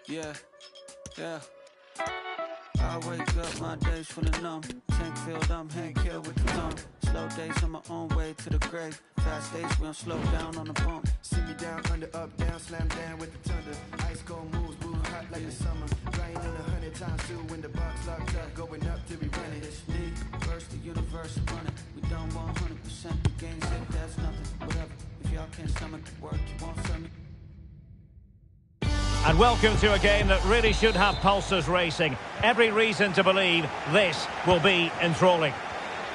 Yeah, yeah. I wake up, my days full of numb. Tank filled, I'm hand killed with the thumb. Slow days on my own way to the grave. Fast days, we don't slow down on the bump. See me down, under, up, down, slam down with the thunder. Ice cold moves, move hot like the summer. Rain in 100 times too when the box locked up. Going up to be running. This league, versus the universe running. We don't want 100%, the game's it, that's nothing. Whatever, if y'all can't stomach the work, you won't serve me. And welcome to a game that really should have pulses racing. Every reason to believe this will be enthralling.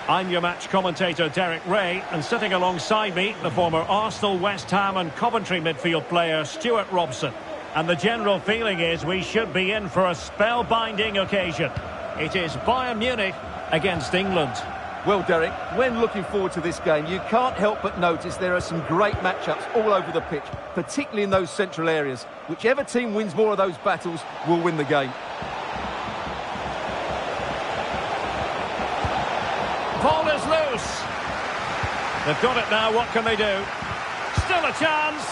I'm your match commentator Derek Ray, and sitting alongside me, the former Arsenal, West Ham and Coventry midfield player Stuart Robson. And the general feeling is we should be in for a spellbinding occasion. It is Bayern Munich against England. Well, Derek, when looking forward to this game, you can't help but notice there are some great matchups all over the pitch, particularly in those central areas. Whichever team wins more of those battles will win the game. Ball is loose. They've got it now, what can they do? Still a chance.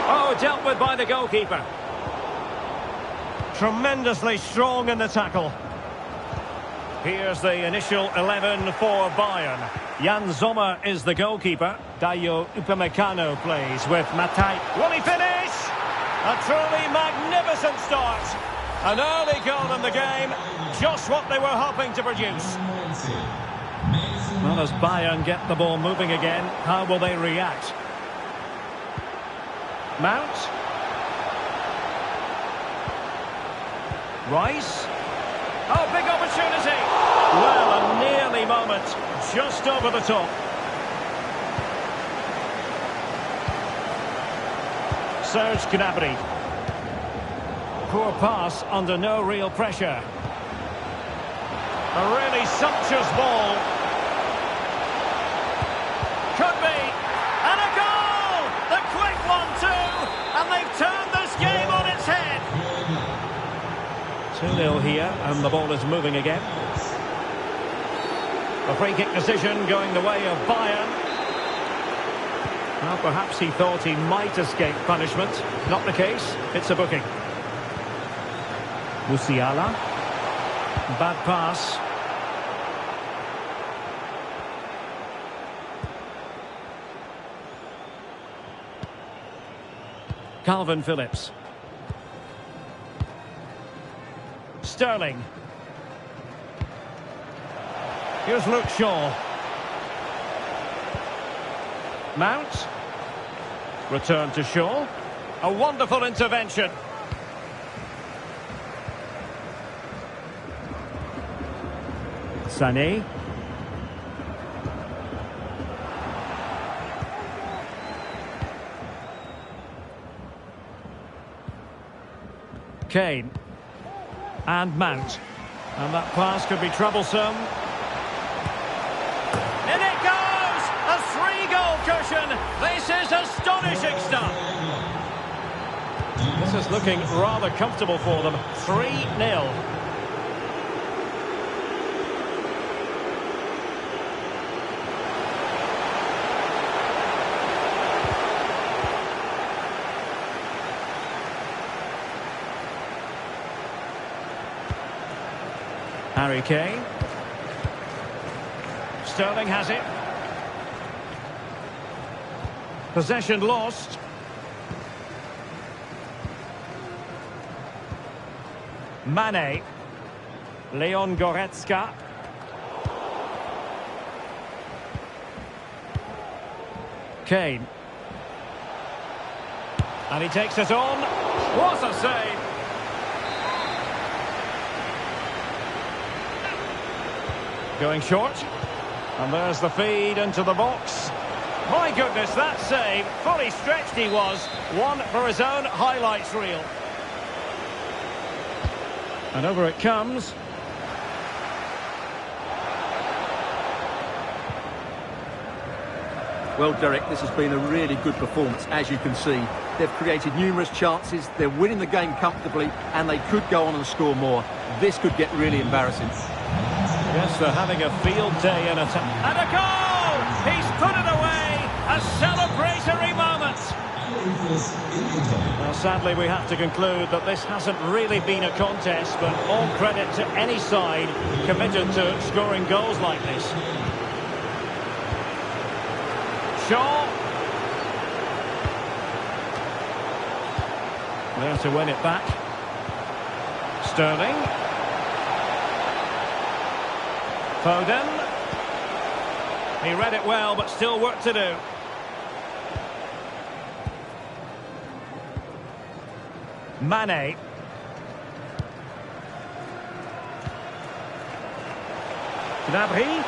Oh, dealt with by the goalkeeper. Tremendously strong in the tackle. Here's the initial 11 for Bayern. Jan Sommer is the goalkeeper. Dayo Upamecano plays with Matai. Will he finish? A truly magnificent start. An early goal in the game. Just what they were hoping to produce. Well, as Bayern get the ball moving again, how will they react? Mount. Rice. Oh, big opportunity. Well, a nearly moment. Just over the top. Serge Gnabry. Poor pass under no real pressure. A really sumptuous ball. Could be. And a goal! The quick one too! And they've turned this game on its head. 2-0 here, and the ball is moving again. A free kick decision going the way of Bayern. Well, perhaps he thought he might escape punishment. Not the case. It's a booking. Musiala. Bad pass. Calvin Phillips. Sterling. Here's Luke Shaw. Mount. Return to Shaw. A wonderful intervention. Sané. Kane. And Mount. And that pass could be troublesome. In it goes! A 3-goal cushion! This is astonishing stuff! This is looking rather comfortable for them. 3-0. Harry Kane. Sterling has it. Possession lost. Mane. Leon Goretzka. Kane. And he takes it on. What a save! Going short. And there's the feed into the box. My goodness, that save. Fully stretched he was. One for his own highlights reel. And over it comes. Well, Derek, this has been a really good performance, as you can see. They've created numerous chances, they're winning the game comfortably, and they could go on and score more. This could get really embarrassing. Yes, they're having a field day in attack. And a goal! He's put it away! A celebratory moment! Well, sadly, we have to conclude that this hasn't really been a contest, but all credit to any side committed to scoring goals like this. Shaw. There to win it back. Sterling. Foden. He read it well, but still work to do. Mane. Gnabry.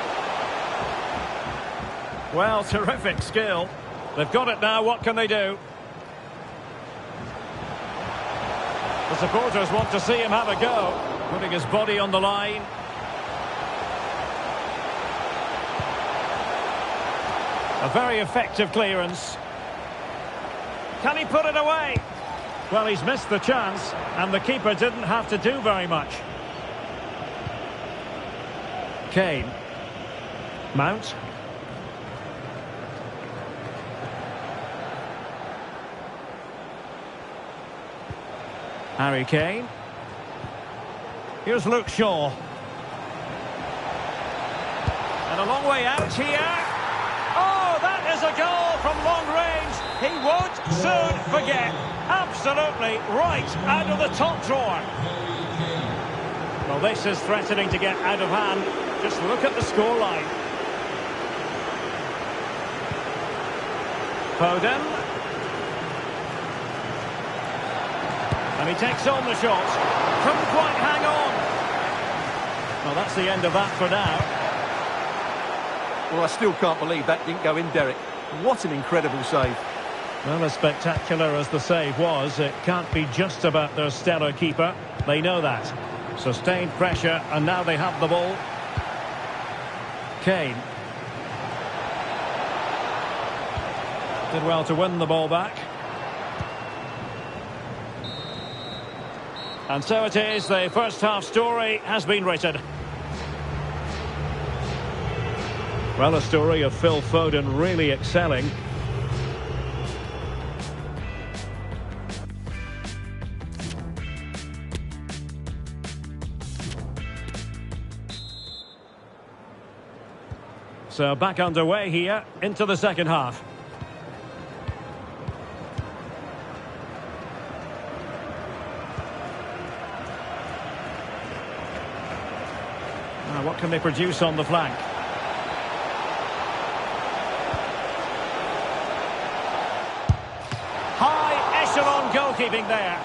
Well, terrific skill. They've got it now, what can they do? The supporters want to see him have a go, putting his body on the line. A very effective clearance. Can he put it away? Well, he's missed the chance, and the keeper didn't have to do very much. Kane. Mount. Harry Kane. Here's Luke Shaw. And a long way out here. Oh, that is a goal from long range. He won't soon forget. Absolutely right out of the top drawer. Well, this is threatening to get out of hand. Just look at the scoreline. Foden. And he takes on the shot. Couldn't quite hang on. Well, that's the end of that for now. Well, I still can't believe that didn't go in, Derek. What an incredible save. Well, as spectacular as the save was, it can't be just about their stellar keeper. They know that. Sustained pressure, and now they have the ball. Kane. Did well to win the ball back. And so it is, the first half story has been written. Well, a story of Phil Foden really excelling. So back underway here into the second half. Now, what can they produce on the flank? High echelon goalkeeping there.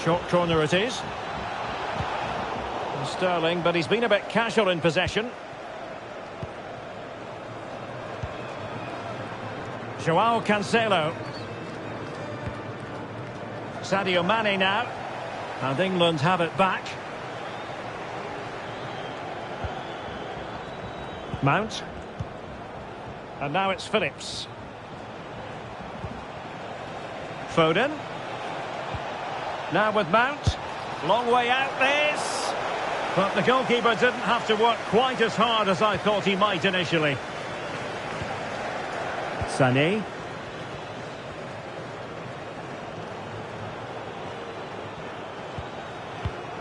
Short corner it is. Sterling, but he's been a bit casual in possession. Joao Cancelo. Sadio Mane now. And England have it back. Mount. And now it's Phillips. Foden. Now with Mount. Long way out this. But the goalkeeper didn't have to work quite as hard as I thought he might initially. Sané.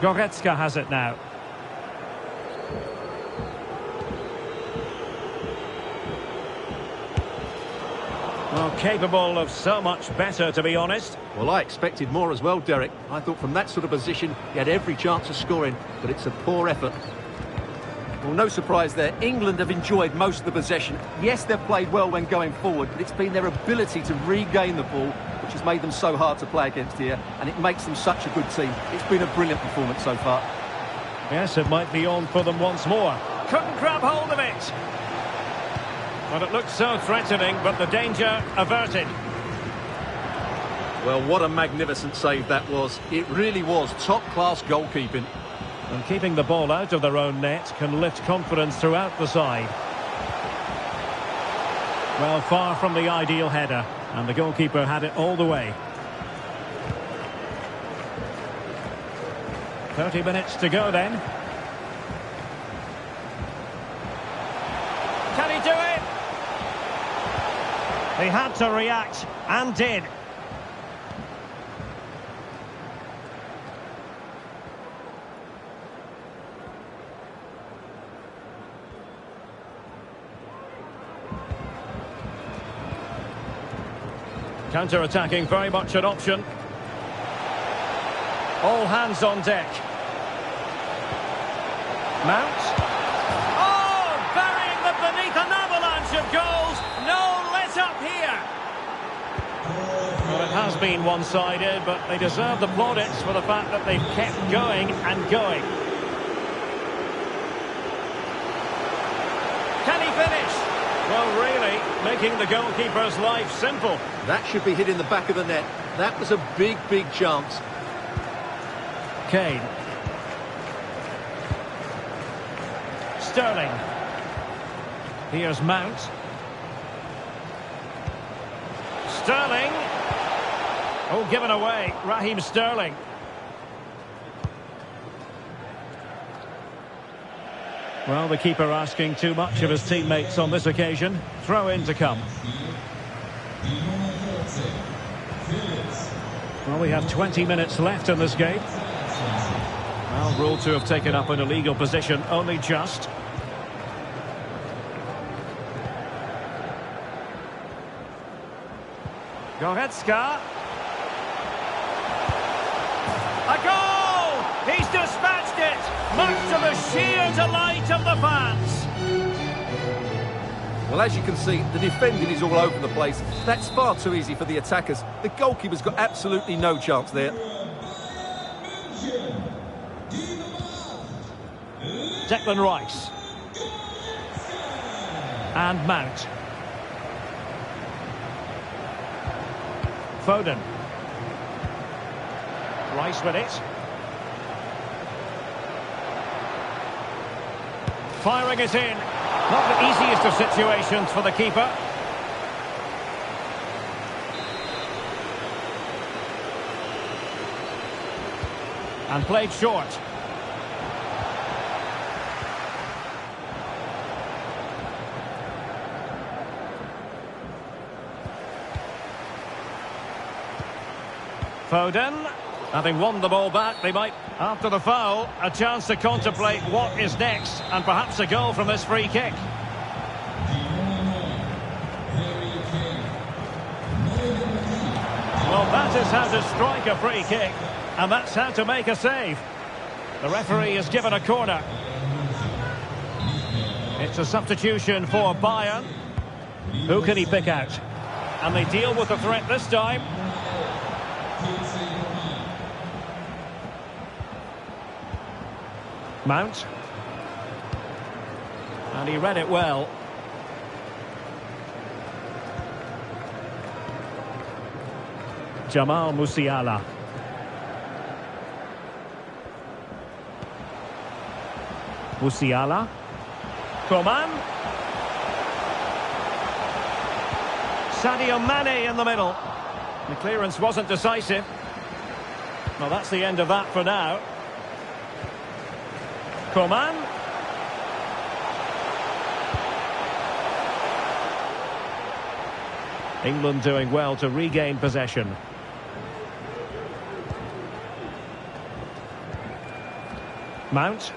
Goretzka has it now. Well, capable of so much better, to be honest. Well, I expected more as well, Derek. I thought from that sort of position, he had every chance of scoring, but it's a poor effort. Well, no surprise there. England have enjoyed most of the possession. Yes, they've played well when going forward, but it's been their ability to regain the ball which has made them so hard to play against here, and it makes them such a good team. It's been a brilliant performance so far. Yes, it might be on for them once more. Couldn't grab hold of it. Well, it looked so threatening, but the danger averted. Well, what a magnificent save that was. It really was top-class goalkeeping. And keeping the ball out of their own net can lift confidence throughout the side. Well, far from the ideal header, and the goalkeeper had it all the way. 30 minutes to go then. Can he do it? He had to react, and did. Counter-attacking, very much an option. All hands on deck. Mount. Oh, burying them beneath an avalanche of goals. No let-up here. Well, it has been one-sided, but they deserve the plaudits for the fact that they've kept going and going. Can he finish? Well, really, making the goalkeeper's life simple. That should be hit in the back of the net. That was a big, big chance. Kane. Sterling. Here's Mount. Sterling. Oh, given away. Raheem Sterling. Well, the keeper asking too much of his teammates on this occasion. Throw in to come. Well, we have 20 minutes left in this game. Well, ruled to have taken up an illegal position, only just. Goretzka. A goal! He's dispatched it! Much to the sheer delight of the fans. Well, as you can see, the defending is all over the place. That's far too easy for the attackers. The goalkeeper's got absolutely no chance there. Declan Rice. And Mount. Foden. Rice with it. Firing it in. Not the easiest of situations for the keeper. And played short. Foden, having won the ball back, they might, after the foul, a chance to contemplate what is next, and perhaps a goal from this free kick. Well, that is how to strike a free kick, and that's how to make a save. The referee has given a corner. It's a substitution for Bayern. Who can he pick out? And they deal with the threat this time. Mount. And he read it well. Jamal Musiala. Musiala. Coman. Sadio Mane in the middle. The clearance wasn't decisive. Well, that's the end of that for now. Coman. England doing well to regain possession. Mount.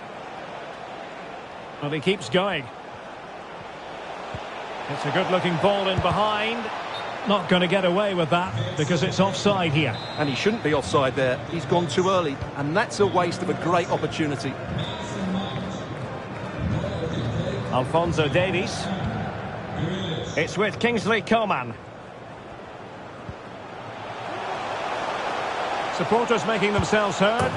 Well, he keeps going. It's a good-looking ball in behind. Not going to get away with that because it's offside here. And he shouldn't be offside there. He's gone too early, and that's a waste of a great opportunity. Alphonso Davies. It's with Kingsley Coman. Supporters making themselves heard.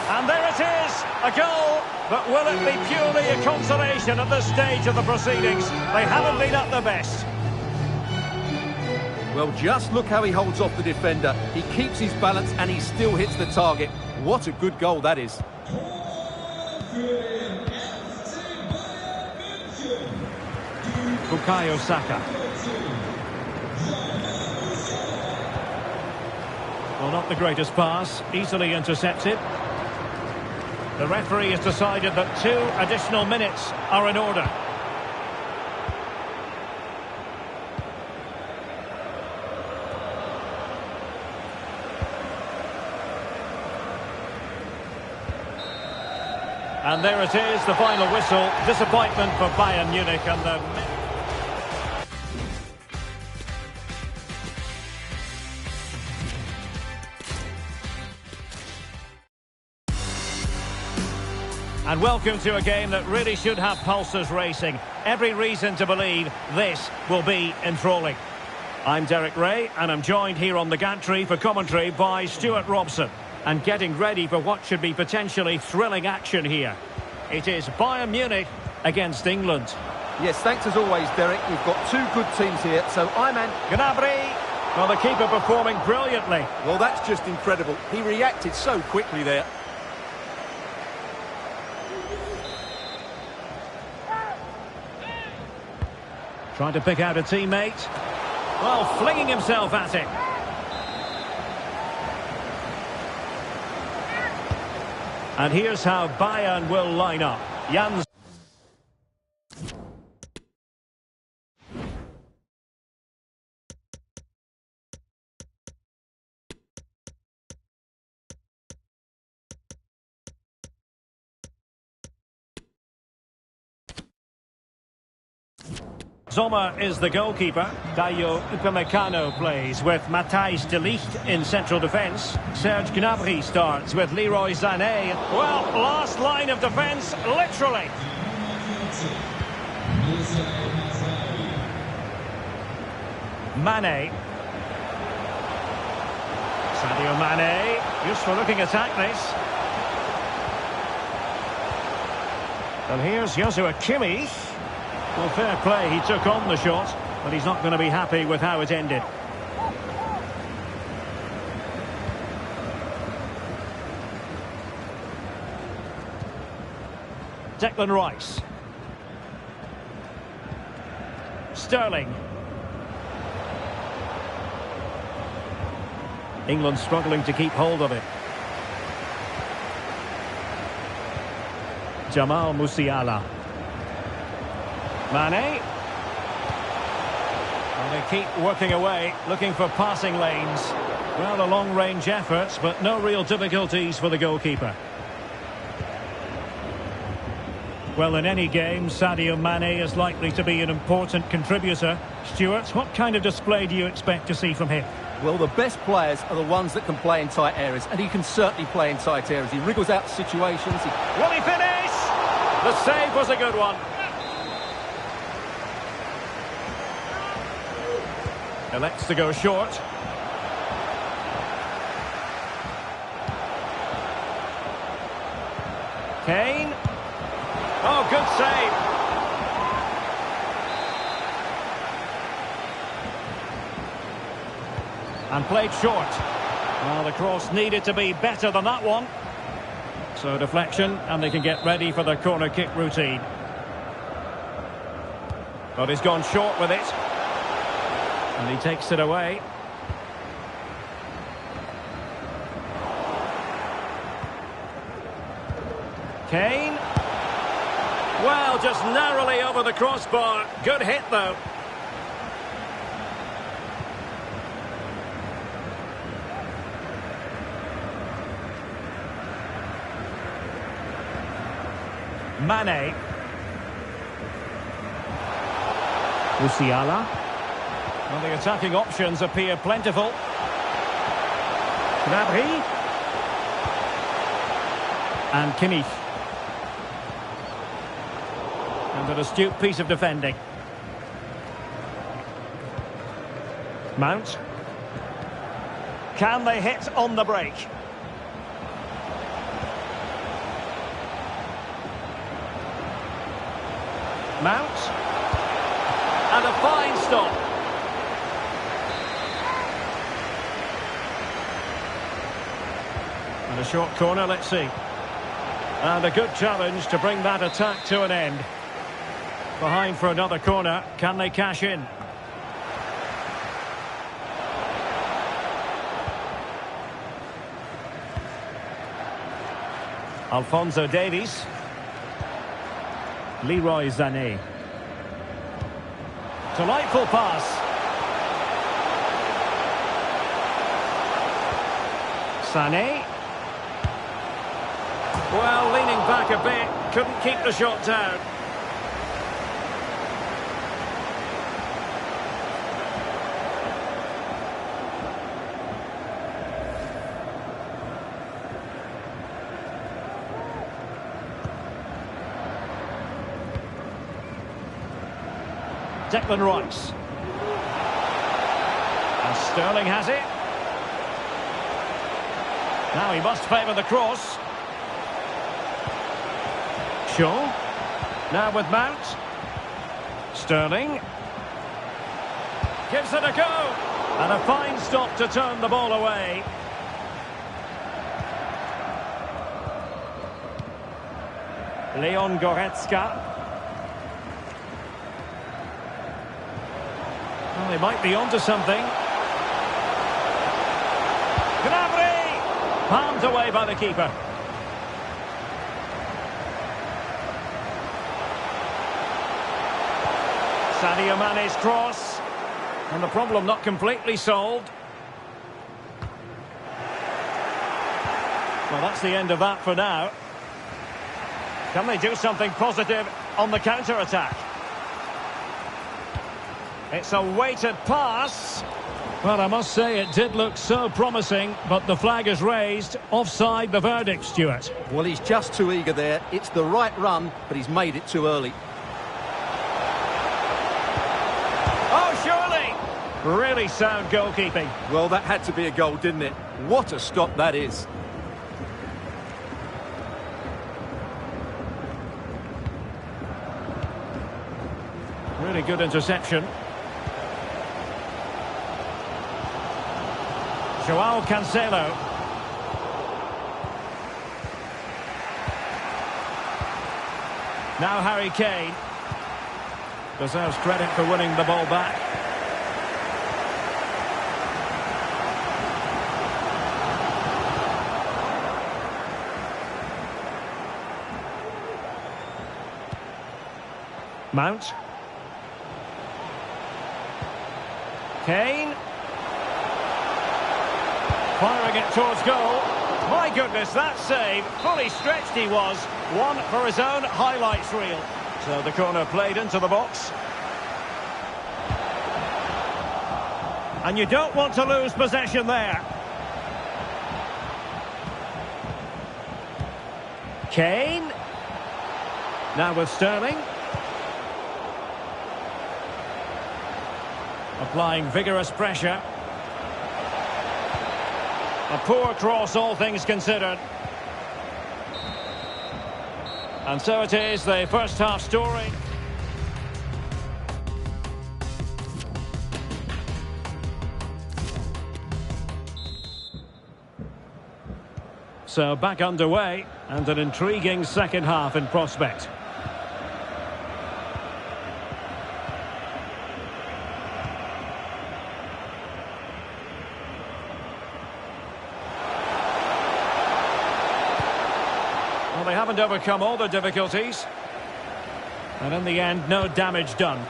And there it is, a goal. But will it be purely a consolation at this stage of the proceedings? They haven't been at their best. Well, just look how he holds off the defender. He keeps his balance and he still hits the target. What a good goal that is. Bukayo Saka. Well, not the greatest pass, easily intercepted. The referee has decided that 2 additional minutes are in order. And there it is, the final whistle. Disappointment for Bayern Munich and the... And welcome to a game that really should have pulses racing. Every reason to believe this will be enthralling. I'm Derek Ray, and I'm joined here on the gantry for commentary by Stuart Robson. And getting ready for what should be potentially thrilling action here. It is Bayern Munich against England. Yes, thanks as always, Derek. We've got two good teams here, so I'm Gnabry. Well, the keeper performing brilliantly. Well, that's just incredible. He reacted so quickly there. Trying to pick out a teammate. Well, flinging himself at it. And here's how Bayern will line up. Jan Sommer is the goalkeeper. Upamecano plays with Matthijs de Ligt in central defence. Serge Gnabry starts with Leroy Sané. Well, last line of defence, literally. Mane. Sadio Mane. Useful looking attack, this. And here's Joshua Kimmich. Well, fair play, he took on the shot, but he's not going to be happy with how it ended. Declan Rice. Sterling. England struggling to keep hold of it. Jamal Musiala. Mane. And they keep working away, looking for passing lanes. Well, a long-range efforts, but no real difficulties for the goalkeeper. Well, in any game, Sadio Mane is likely to be an important contributor. Stuart, what kind of display do you expect to see from him? Well, the best players are the ones that can play in tight areas, and he can certainly play in tight areas. He wriggles out situations. Will he finish? The save was a good one. Elects to go short. Kane. Oh, good save. And played short. Well, the cross needed to be better than that one. So deflection, and they can get ready for the corner kick routine. But he's gone short with it. And he takes it away. Kane. Well, just narrowly over the crossbar. Good hit, though. Mane. Musiala. Well, the attacking options appear plentiful. Gnabry. And Kimmich. And an astute piece of defending. Mount. Can they hit on the break? Mount. And a fine stop. And a short corner, let's see. And a good challenge to bring that attack to an end. Behind for another corner. Can they cash in? Alphonso Davies. Leroy Sané. Delightful pass. Sané. Well, leaning back a bit, couldn't keep the shot down. Declan Rice. And Sterling has it. Now he must favour the cross. Shaw. Now with Mount. Sterling. Gives it a go. And a fine stop to turn the ball away. Leon Goretzka. Well, they might be onto something. Gnabry! Palmed away by the keeper. Sadio Mane's cross. And the problem not completely solved. Well, that's the end of that for now. Can they do something positive on the counter-attack? It's a weighted pass. Well, I must say it did look so promising, but the flag is raised. Offside the verdict, Stuart. Well, he's just too eager there. It's the right run, but he's made it too early. Oh, surely! Really sound goalkeeping. Well, that had to be a goal, didn't it? What a stop that is. Really good interception. Joao Cancelo. Now Harry Kane. Deserves credit for winning the ball back. Mount. Kane. Firing it towards goal. My goodness, that save. Fully stretched he was. One for his own highlights reel. So the corner played into the box. And you don't want to lose possession there. Kane. Now with Sterling. Applying vigorous pressure. A poor cross, all things considered. And so it is, the first half story. So back underway, and an intriguing second half in prospect. Well, they haven't overcome all the difficulties. And in the end, no damage done.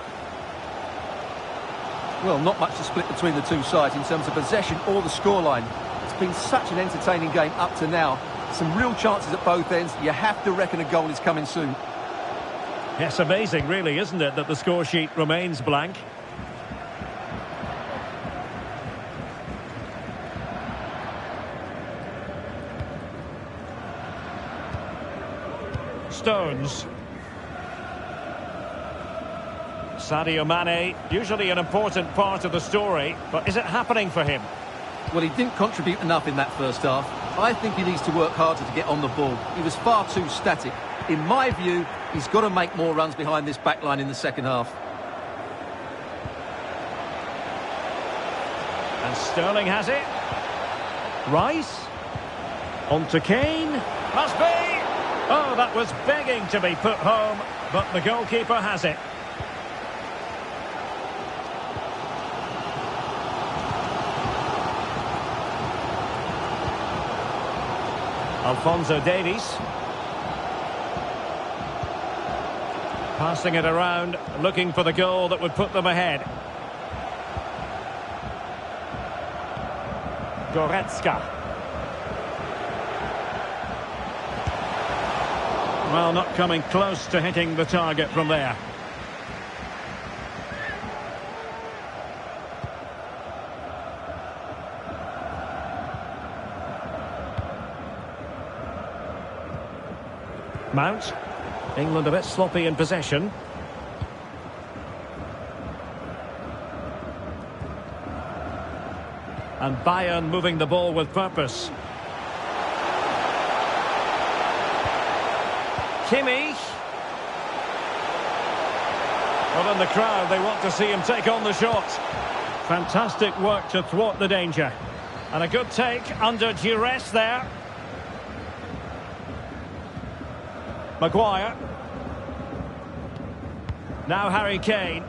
Well, not much to split between the two sides in terms of possession or the scoreline. It's been such an entertaining game up to now. Some real chances at both ends. You have to reckon a goal is coming soon. Yes, amazing, really, isn't it, that the score sheet remains blank? Stones. Sadio Mane, usually an important part of the story, but is it happening for him? Well, he didn't contribute enough in that first half. I think he needs to work harder to get on the ball. He was far too static. In my view, he's got to make more runs behind this back line in the second half. And Sterling has it. Rice. On to Kane. Must be. Oh, that was begging to be put home, but the goalkeeper has it. Alphonso Davies. Passing it around, looking for the goal that would put them ahead. Goretzka. Well, not coming close to hitting the target from there. Mount. England a bit sloppy in possession. And Bayern moving the ball with purpose. Kimmich. Well, in the crowd, they want to see him take on the shot. Fantastic work to thwart the danger. And a good take under duress there. Maguire. Now Harry Kane.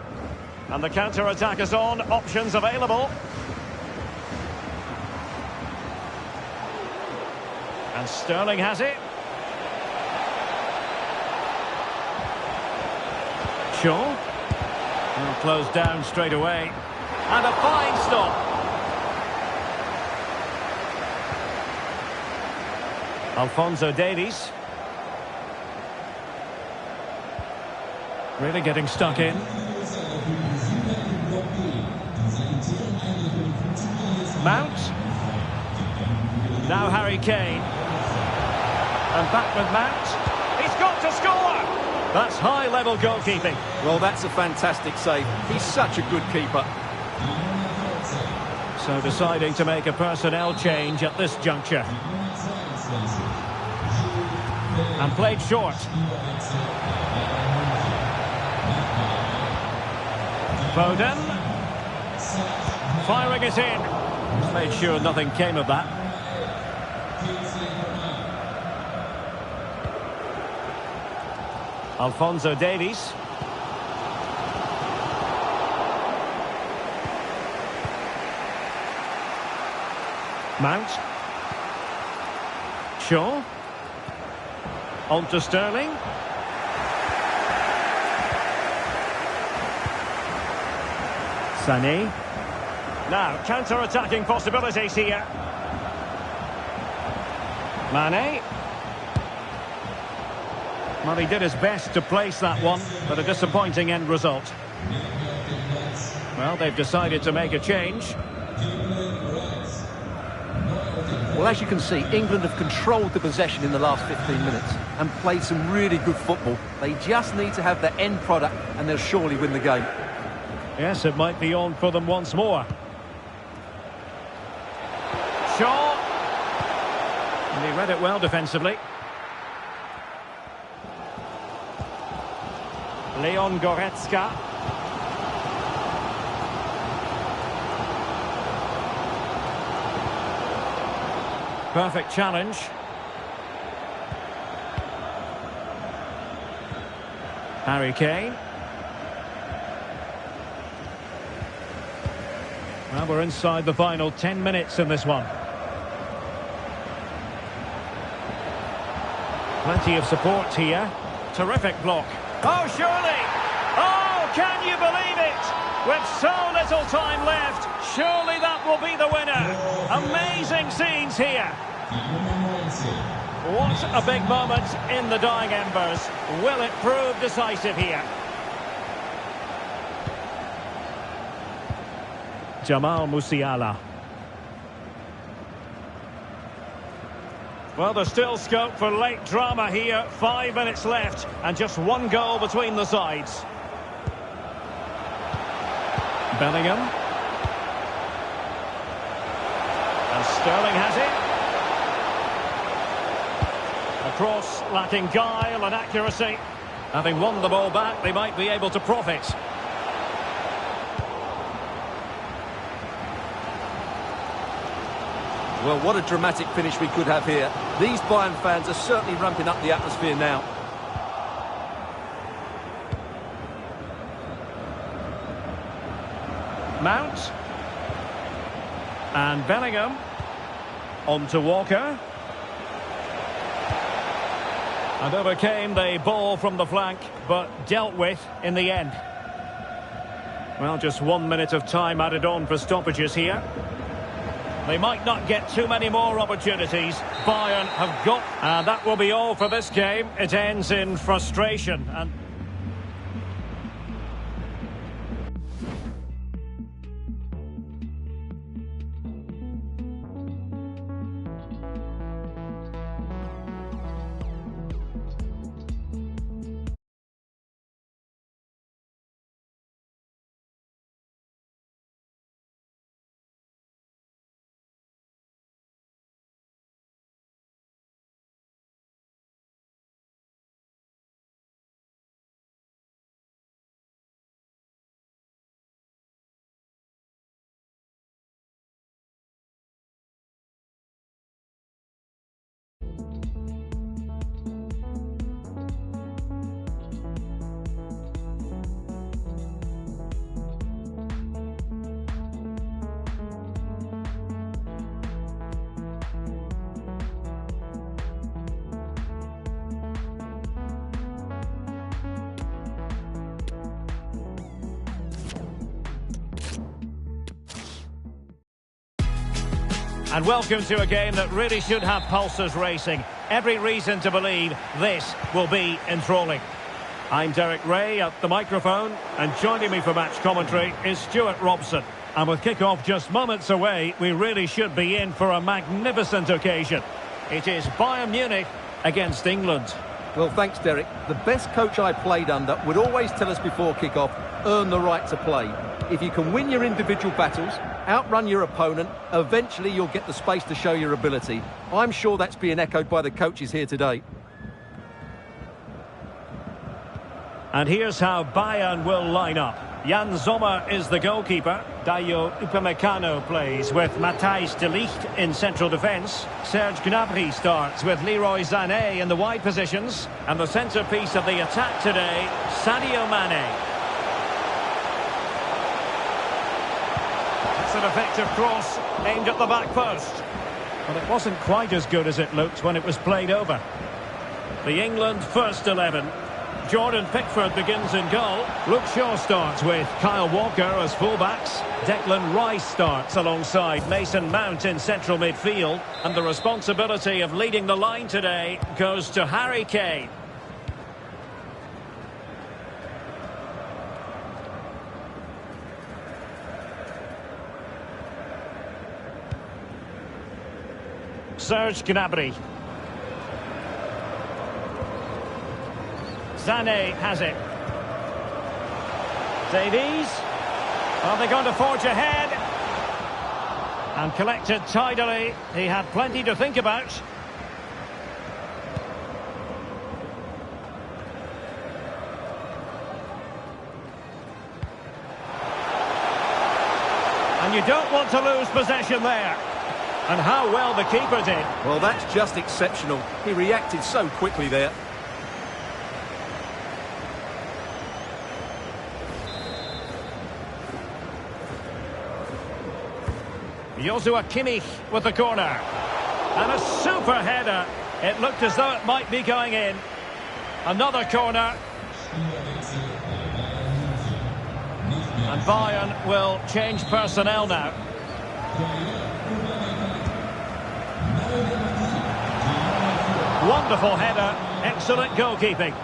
And the counter-attack is on. Options available. And Sterling has it. Shaw. Will close down straight away. And a fine stop. Alphonso Davies. Really getting stuck in. Mount. Now Harry Kane. And back with Mount. He's got to score! That's high-level goalkeeping. Well, that's a fantastic save. He's such a good keeper. So deciding to make a personnel change at this juncture. And played short. Foden. Firing it in. He's made sure nothing came of that. Alphonso Davies. Mount. Shaw. On to Sterling. Sané. Now, counter-attacking possibilities here. Mane. Well, he did his best to place that one, but a disappointing end result. Well, they've decided to make a change. Well, as you can see, England have controlled the possession in the last 15 minutes and played some really good football. They just need to have the end product and they'll surely win the game. Yes, it might be on for them once more. Shaw. And he read it well defensively. Leon Goretzka. Perfect challenge. Harry Kane. Well, we're inside the final 10 minutes in this one. Plenty of support here. Terrific block. Oh, surely! Oh, can you believe it? With so little time left, surely that will be the winner. Amazing scenes here. What a big moment in the dying embers. Will it prove decisive here? Jamal Musiala. Well, there's still scope for late drama here. 5 minutes left and just one goal between the sides. Bellingham. And Sterling has it. A cross lacking guile and accuracy. Having won the ball back, they might be able to profit. Well, what a dramatic finish we could have here. These Bayern fans are certainly ramping up the atmosphere now. Mount. And Bellingham. On to Walker. And overcame the ball from the flank, but dealt with in the end. Well, just 1 minute of time added on for stoppages here. They might not get too many more opportunities. Bayern have got... And that will be all for this game. It ends in frustration. And welcome to a game that really should have pulses racing. Every reason to believe this will be enthralling. I'm Derek Ray at the microphone, and joining me for match commentary is Stuart Robson. And with kick-off just moments away, we really should be in for a magnificent occasion. It is Bayern Munich against England. Well, thanks, Derek. The best coach I played under would always tell us before kick-off, earn the right to play. If you can win your individual battles, outrun your opponent, eventually you'll get the space to show your ability. I'm sure that's being echoed by the coaches here today. And here's how Bayern will line up. Jan Sommer is the goalkeeper. Dayot Upamecano plays with Matthijs de Ligt in central defence. Serge Gnabry starts with Leroy Sané in the wide positions. And the centrepiece of the attack today, Sadio Mane. It's an effective cross aimed at the back post. But it wasn't quite as good as it looked when it was played over. The England first 11. Jordan Pickford begins in goal. Luke Shaw starts with Kyle Walker as fullbacks. Declan Rice starts alongside Mason Mount in central midfield. And the responsibility of leading the line today goes to Harry Kane. Serge Gnabry. Sané has it. Davies. Are they going to forge ahead? And collected tidily. He had plenty to think about. And you don't want to lose possession there. And how well the keeper did. Well, that's just exceptional. He reacted so quickly there. Joshua Kimmich with the corner. And a super header. It looked as though it might be going in. Another corner. And Bayern will change personnel now. Wonderful header. Excellent goalkeeping.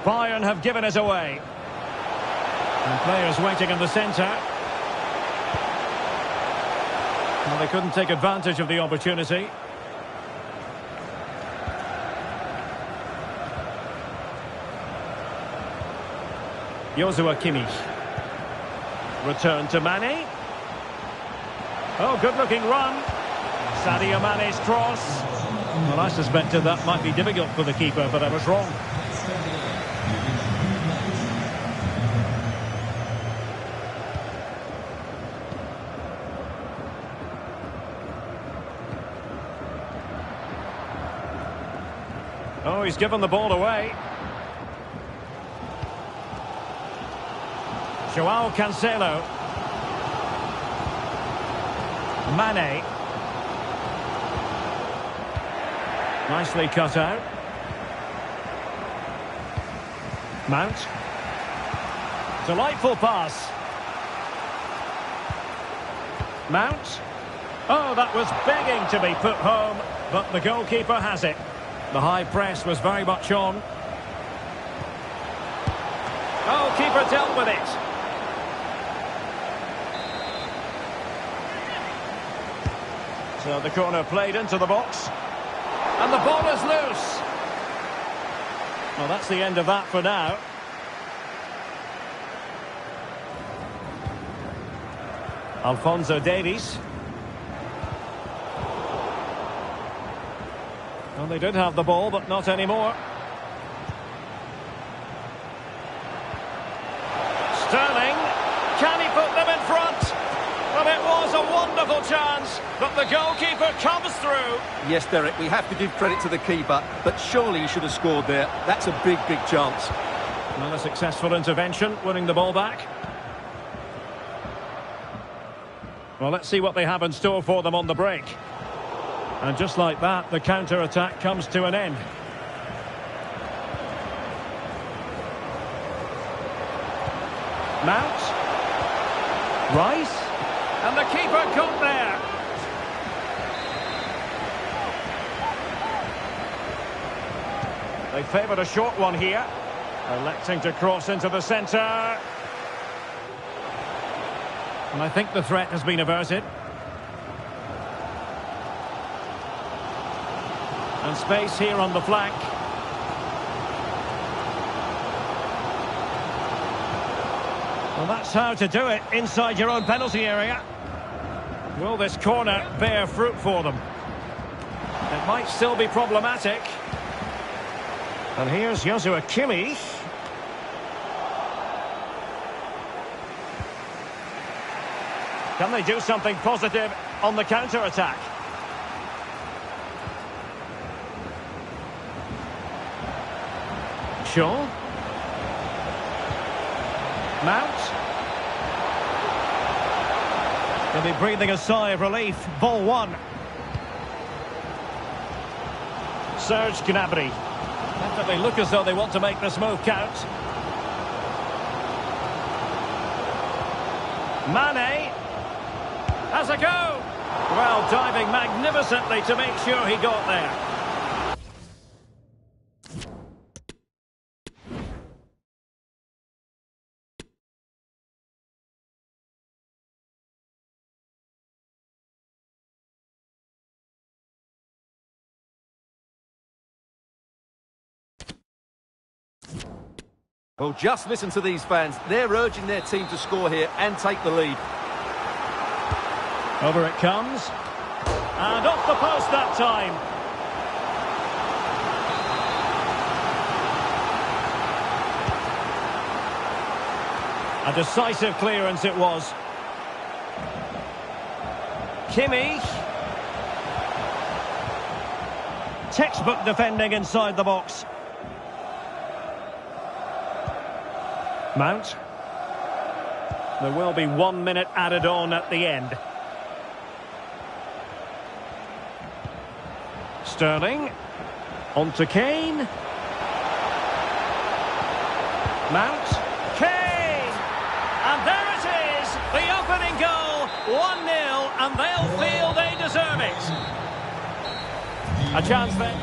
Bayern have given it away. And players waiting in the centre. Well, they couldn't take advantage of the opportunity. Joshua Kimmich. Return to Mane. Oh, good-looking run. Sadio Mane's cross. Well, I suspected that might be difficult for the keeper, but I was wrong. Oh, he's given the ball away. Joao Cancelo. Mane. Nicely cut out. Mount. Delightful pass. Mount. Oh, that was begging to be put home, but the goalkeeper has it. The high press was very much on. Oh, keeper dealt with it. So the corner played into the box. And the ball is loose. Well, that's the end of that for now. Alphonso Davies. Well, they did have the ball, but not anymore. Sterling. Can he put them in front? Well, it was a wonderful chance, but the goalkeeper comes through. Yes, Derek, we have to give credit to the keeper, but surely he should have scored there. That's a big, big chance. Well, a successful intervention, winning the ball back. Well, let's see what they have in store for them on the break. And just like that, the counter-attack comes to an end. Mount. Rice. And the keeper got there. They favoured a short one here. Electing to cross into the centre. And I think the threat has been averted. And space here on the flank. Well, that's how to do it inside your own penalty area. Will this corner bear fruit for them? It might still be problematic. And here's Joshua Kimmich. Can they do something positive on the counter-attack? Shaw. Mount. They'll be breathing a sigh of relief. Ball one. Serge Gnabry. Definitely look as though they want to make this move count. Mane. Has a go. Well, diving magnificently to make sure he got there. Well, just listen to these fans. They're urging their team to score here and take the lead. Over it comes. And off the post that time. A decisive clearance it was. Kimmich. Textbook defending inside the box. Mount. There will be 1 minute added on at the end. Sterling. On to Kane. Mount. Kane! And there it is! The opening goal. 1-0, and they'll feel they deserve it. A chance then.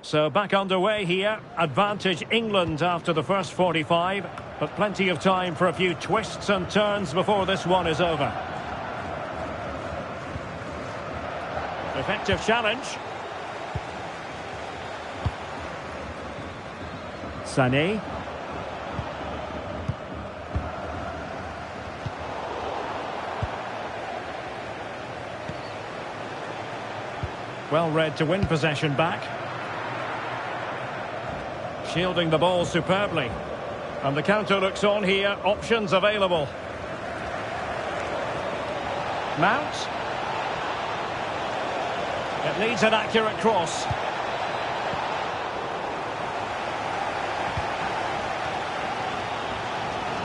So back underway here. Advantage England after the first 45, but plenty of time for a few twists and turns before this one is over. Effective challenge. Sané. Well read to win possession back. Shielding the ball superbly. And the counter looks on here. Options available. Mount. It needs an accurate cross.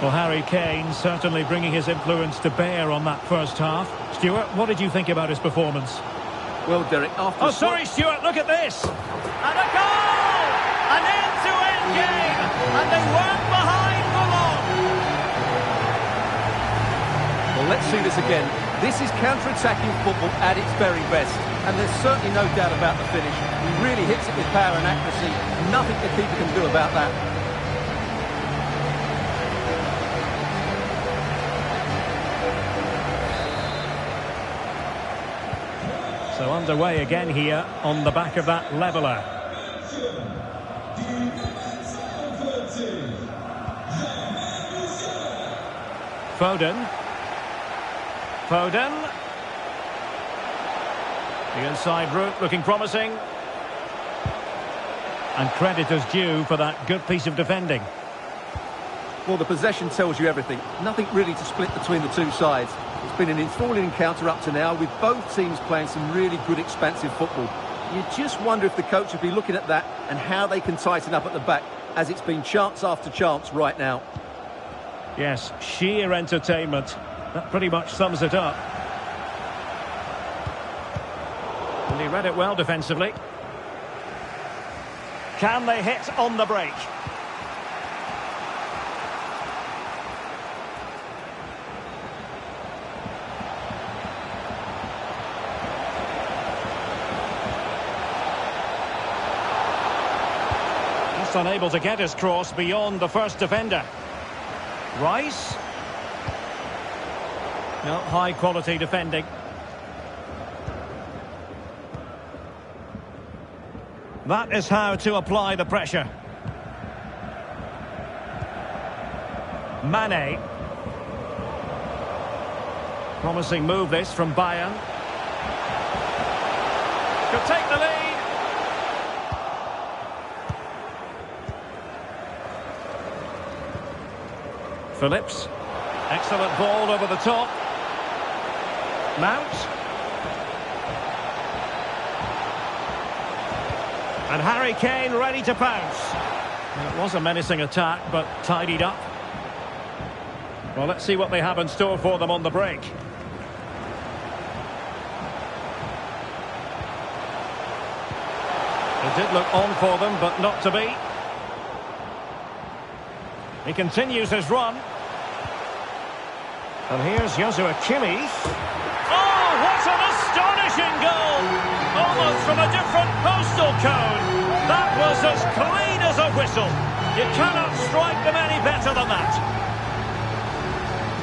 Well, Harry Kane certainly bringing his influence to bear on that first half. Stuart, what did you think about his performance? Well, Derek, after... Oh, sorry, Stuart, look at this! And a goal! An end-to-end game! And they weren't behind for long! Well, let's see this again. This is counter-attacking football at its very best. And there's certainly no doubt about the finish. He really hits it with power and accuracy. Nothing the keeper can do about that. So underway again here on the back of that leveller. Foden. The inside route looking promising. And credit is due for that good piece of defending. Well, the possession tells you everything. Nothing really to split between the two sides. It's been an enthralling encounter up to now, with both teams playing some really good expansive football. You just wonder if the coach would be looking at that and how they can tighten up at the back, as it's been chance after chance right now. Yes, sheer entertainment. That pretty much sums it up. And he read it well defensively. Can they hit on the break? Just unable to get his cross beyond the first defender. Rice. No, high quality defending. That is how to apply the pressure. Mane. Promising move this from Bayern. Could take the lead. Phillips. Excellent ball over the top. Mount. And Harry Kane ready to pounce. It was a menacing attack, but tidied up. Well, let's see what they have in store for them on the break. It did look on for them, but not to be. He continues his run. And here's Joshua Kimmich. Oh, what an astonishing goal! Almost from a different postal code. That was as clean as a whistle. You cannot strike them any better than that.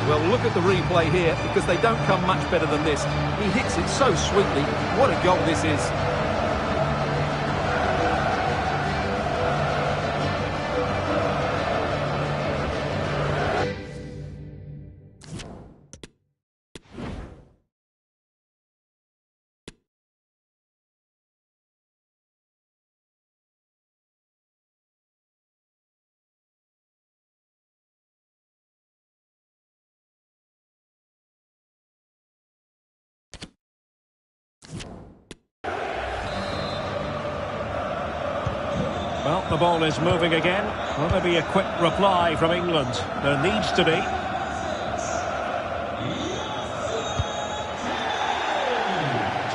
Well, look at the replay here, because they don't come much better than this. He hits it so sweetly. What a goal this is. Well, the ball is moving again. Will there be a quick reply from England? There needs to be.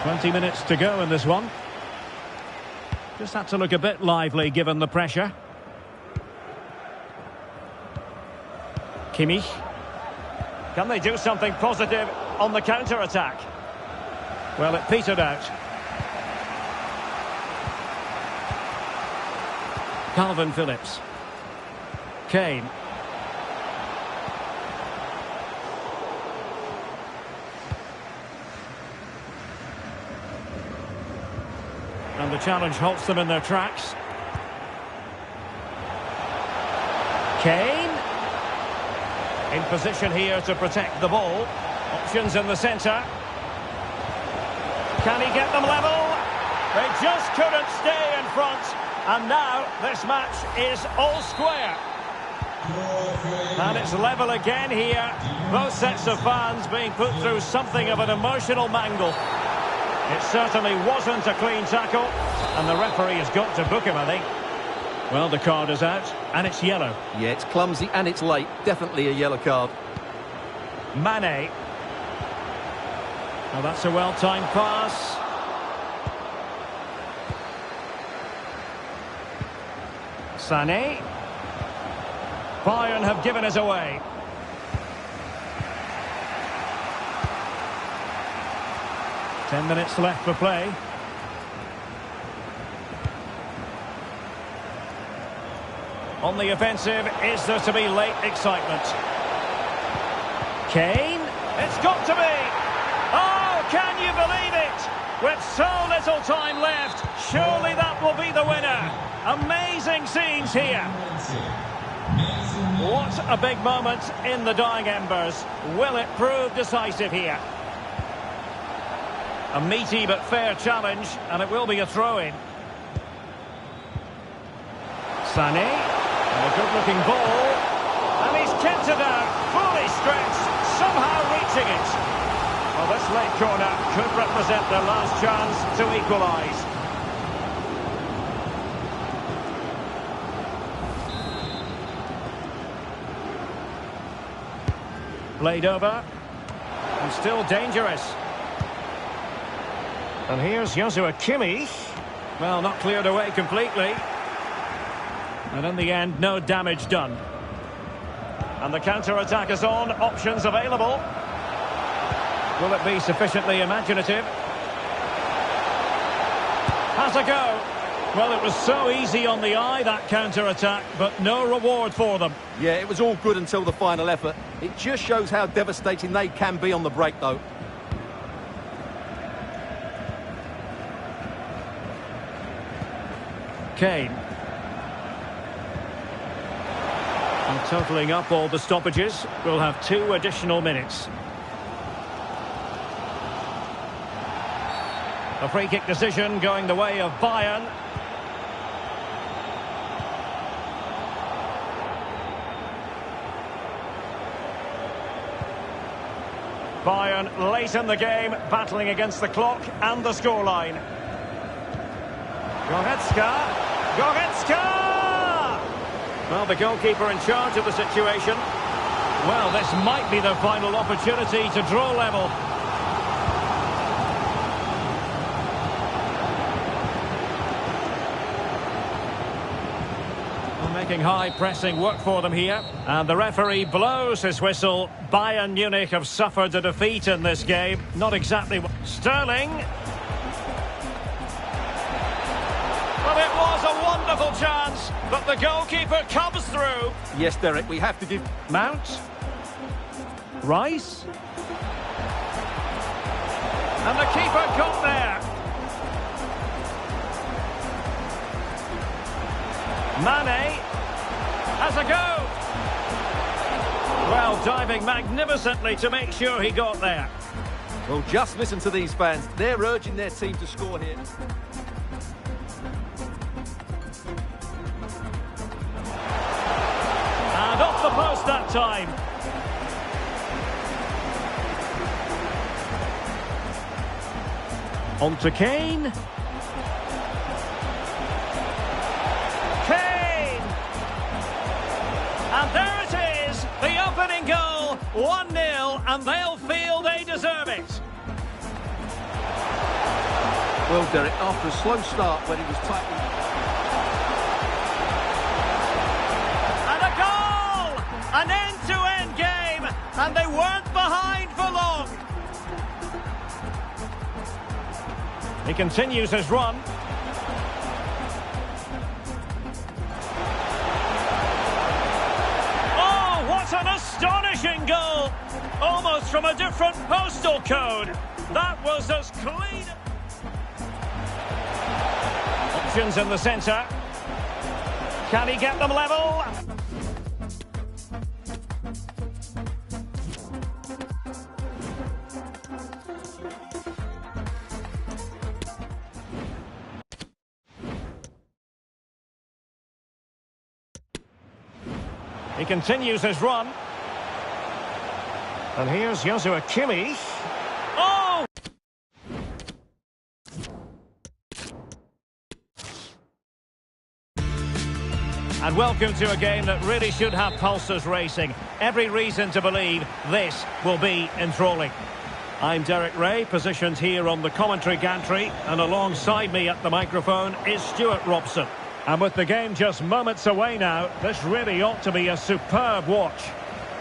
"20 minutes to go in this one. Just had to look a bit lively given the pressure. Kimmich. Can they do something positive on the counter-attack? Well, it petered out. Calvin Phillips. Kane. And the challenge halts them in their tracks. Kane. In position here to protect the ball. Options in the centre. Can he get them level? They just couldn't stay in front. And now this match is all square. And it's level again here. Both sets of fans being put through something of an emotional mangle. It certainly wasn't a clean tackle, and the referee has got to book him, I think. Well, the card is out, and it's yellow. Yeah, it's clumsy and it's late. Definitely a yellow card. Mane. Well, that's a well-timed pass. Sané. Bayern have given us away. Ten minutes left for play. On the offensive, is there to be late excitement? Kane, it's got to be! Oh, can you believe it? With so little time left, surely that will be the winner. Amazing scenes here. What a big moment in the dying embers. Will it prove decisive here? A meaty but fair challenge, and it will be a throw-in. Sané, and a good-looking ball, and he's kept it out, fully stretched, somehow reaching it. Well, this late corner could represent their last chance to equalise. Played over, and still dangerous. And here's Joshua Kimmich. Well, not cleared away completely. And in the end, no damage done. And the counter-attack is on, options available. Will it be sufficiently imaginative? Has a go. Well, it was so easy on the eye, that counter-attack, but no reward for them. Yeah, it was all good until the final effort. It just shows how devastating they can be on the break, though. Kane. And totalling up all the stoppages, we'll have 2 additional minutes. A free-kick decision going the way of Bayern. Bayern late in the game, battling against the clock and the scoreline. Goretzka! Well, the goalkeeper in charge of the situation. Well, this might be their final opportunity to draw level. Well, making high pressing work for them here. And the referee blows his whistle. Bayern Munich have suffered a defeat in this game. Not exactly... Sterling... Well, it was a wonderful chance, but the goalkeeper comes through. Yes, Derek, we have to give... Mount. Rice. And the keeper got there. Mane has a go. Well, diving magnificently to make sure he got there. Well, just listen to these fans. They're urging their team to score here. And off the post that time. On to Kane. Kane! And there it is, the opening goal, 1-0, and they'll feel they deserve it. Well, Derek, after a slow start when it was tightly... And a goal! An end-to-end game, and they weren't behind for long. He continues his run. Oh, what an astonishing goal! Almost from a different postal code. That was as clean... Options in the centre. Can he get them level? He continues his run. And here's Joshua Kimmich. Oh! And welcome to a game that really should have pulses racing. Every reason to believe this will be enthralling. I'm Derek Ray, positioned here on the commentary gantry, and alongside me at the microphone is Stuart Robson. And with the game just moments away now, this really ought to be a superb watch.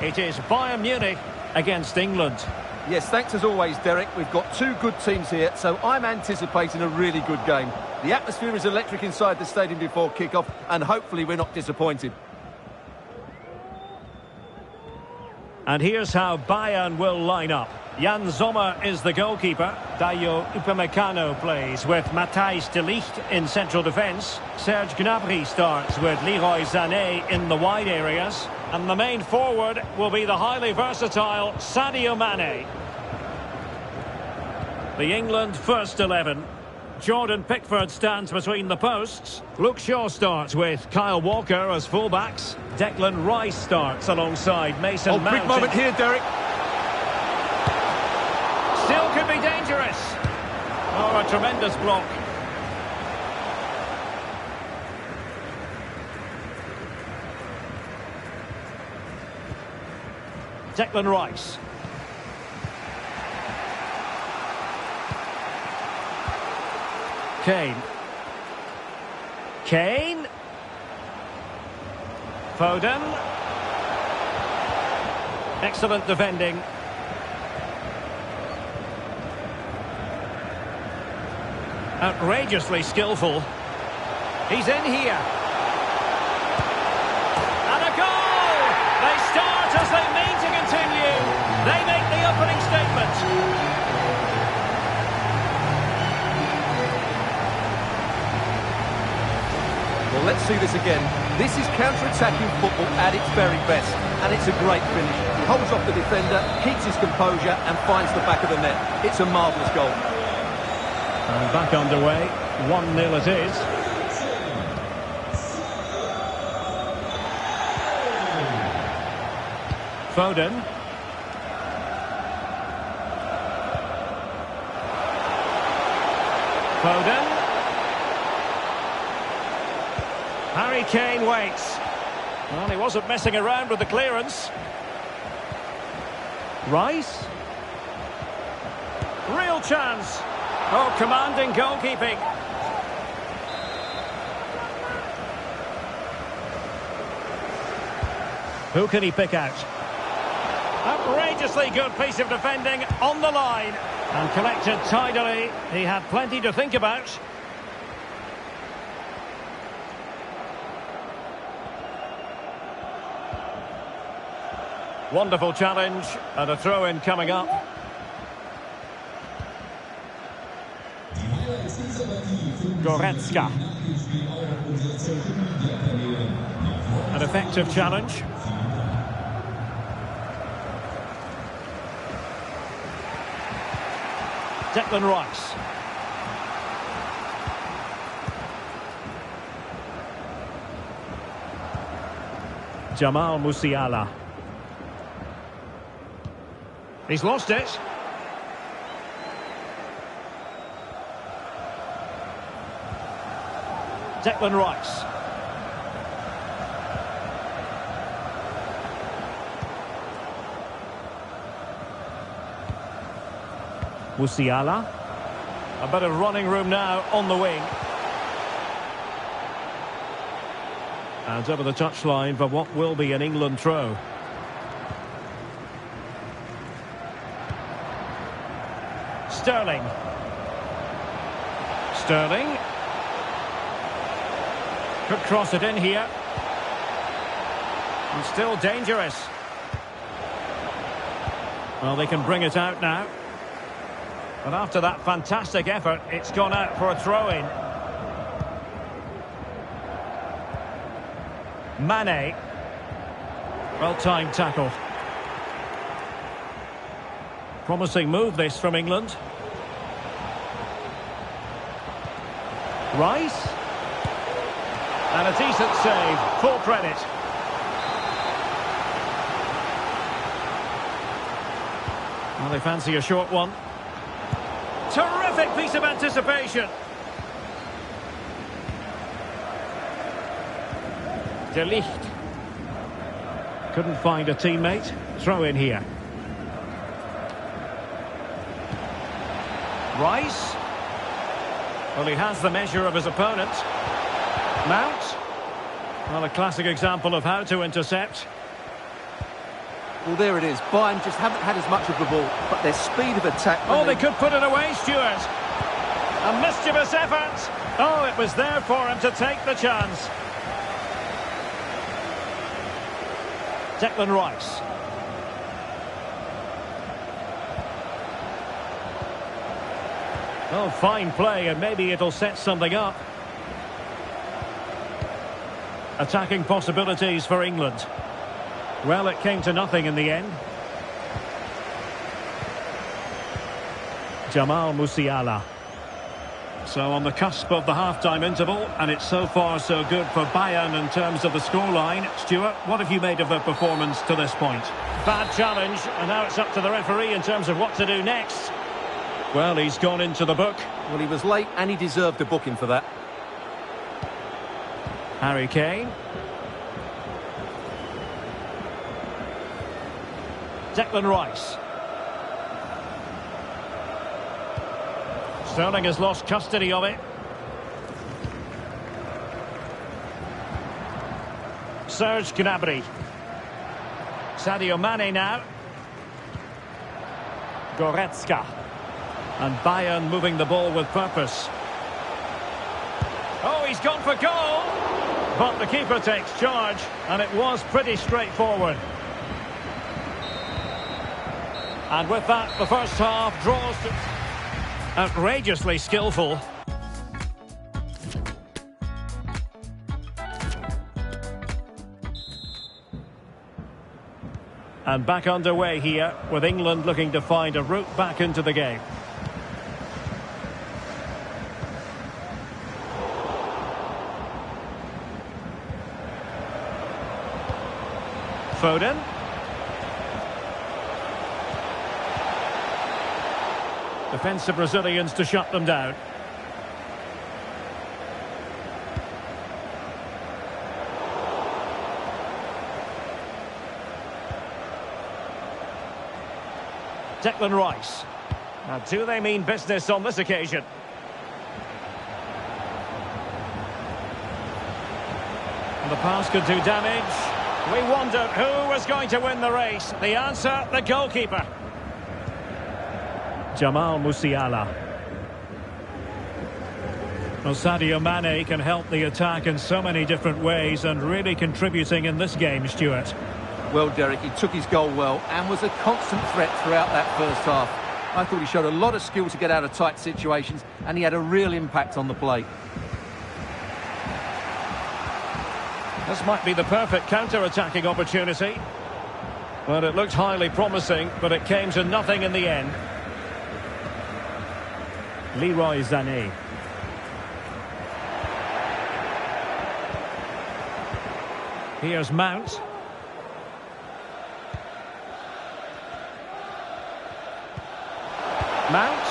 It is Bayern Munich against England. Yes, thanks as always, Derek. We've got two good teams here, so I'm anticipating a really good game. The atmosphere is electric inside the stadium before kick-off, and hopefully we're not disappointed. And here's how Bayern will line up. Jan Sommer is the goalkeeper. Dayot Upamecano plays with Matthijs de Ligt in central defence. Serge Gnabry starts with Leroy Sané in the wide areas. And the main forward will be the highly versatile Sadio Mane. The England first 11. Jordan Pickford stands between the posts. Luke Shaw starts with Kyle Walker as fullbacks. Declan Rice starts alongside Mason Mount. Big moment here, Derek. Still could be dangerous. Oh, a tremendous block. Declan Rice. Kane. Foden. Excellent defending. Outrageously skillful. He's in here. And a goal! They start as they mean to continue. They make the opening statement. Well, let's see this again. This is counter-attacking football at its very best, and it's a great finish. He holds off the defender, keeps his composure, and finds the back of the net. It's a marvellous goal. And back underway, 1-0 it is. Foden. Harry Kane waits. Well, he wasn't messing around with the clearance. Rice. Real chance. Oh, commanding goalkeeping. Who can he pick out? Outrageously good piece of defending on the line. And collected tidily. He had plenty to think about. Wonderful challenge. And a throw-in coming up. Goretzka. An effective challenge. Declan Rice. Jamal Musiala. He's lost it. Declan Rice. Musiala. A bit of running room now on the wing. And over the touchline for what will be an England throw. Sterling. Could cross it in here. And still dangerous. Well, they can bring it out now. But after that fantastic effort, it's gone out for a throw-in. Mane. Well-timed tackle. Promising move this from England. Rice. And a decent save. Full credit. Well, they fancy a short one. Terrific piece of anticipation. De Ligt. Couldn't find a teammate. Throw in here. Rice. Well, he has the measure of his opponent. Mount. Well, a classic example of how to intercept. Well, there it is. Bayern just haven't had as much of the ball, but their speed of attack... Oh, they could put it away, Stuart. A mischievous effort. Oh, it was there for him to take the chance. Declan Rice. Oh, fine play, and maybe it'll set something up. Attacking possibilities for England. Well, it came to nothing in the end. Jamal Musiala. So on the cusp of the half-time interval, and it's so far so good for Bayern in terms of the scoreline. Stuart, what have you made of their performance to this point? Bad challenge, and now it's up to the referee in terms of what to do next. Well, he's gone into the book. Well, he was late and he deserved a booking for that. Harry Kane. Declan Rice. Sterling has lost custody of it. Serge Gnabry. Sadio Mane now. Goretzka. And Bayern moving the ball with purpose. Oh, he's gone for goal! But the keeper takes charge, and it was pretty straightforward. And with that, the first half draws to... Outrageously skillful. And back underway here, with England looking to find a route back into the game. Foden. Defensive Brazilians to shut them down. Declan Rice. Now, do they mean business on this occasion? And the pass could do damage. We wondered who was going to win the race. The answer, the goalkeeper. Jamal Musiala. Well, Sadio Mane can help the attack in so many different ways and really contributing in this game, Stuart. Well, Derek, he took his goal well and was a constant threat throughout that first half. I thought he showed a lot of skill to get out of tight situations, and he had a real impact on the play. This might be the perfect counter-attacking opportunity. Well, it looked highly promising, but it came to nothing in the end. Leroy Sané. Here's Mount. Mount.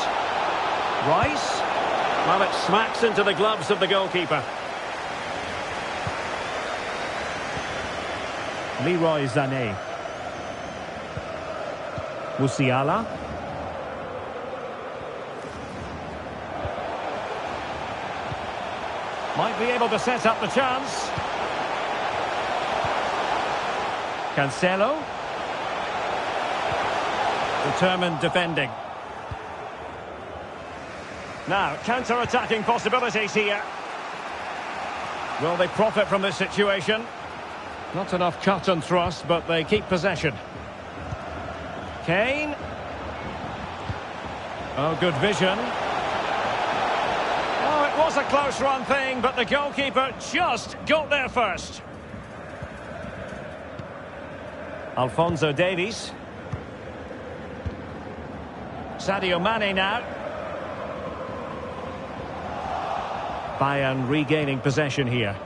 Rice. Well, it smacks into the gloves of the goalkeeper. Leroy Sané. Musiala. Might be able to set up the chance. Cancelo. Determined defending. Now, counter-attacking possibilities here. Will they profit from this situation? Not enough cut and thrust, but they keep possession. Kane. Oh, good vision. Oh, it was a close-run thing, but the goalkeeper just got there first. Alphonso Davies. Sadio Mane now. Bayern regaining possession here.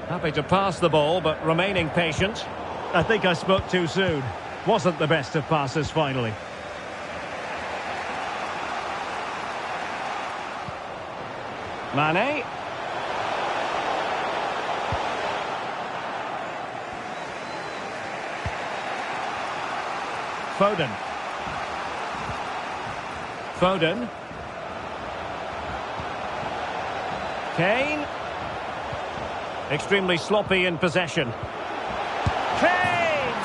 Happy to pass the ball, but remaining patient. I think I spoke too soon. Wasn't the best of passes finally. Mane. Foden. Foden. Kane. Extremely sloppy in possession. Kane!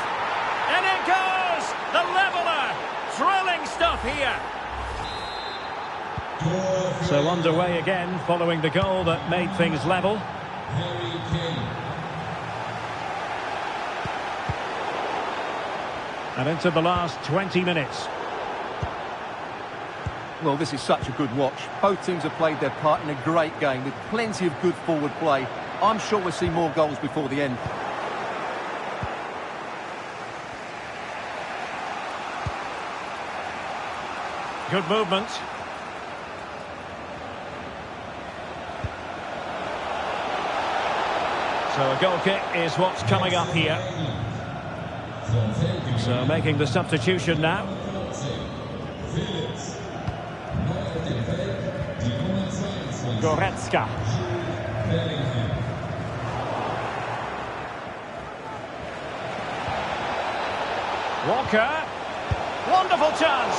And it goes! The leveller! Thrilling stuff here. So underway again following the goal that made things level. And into the last 20 minutes. Well, this is such a good watch. Both teams have played their part in a great game with plenty of good forward play. I'm sure we'll see more goals before the end. Good movement. So a goal kick is what's coming up here. So making the substitution now. Goretzka. Walker. Wonderful chance.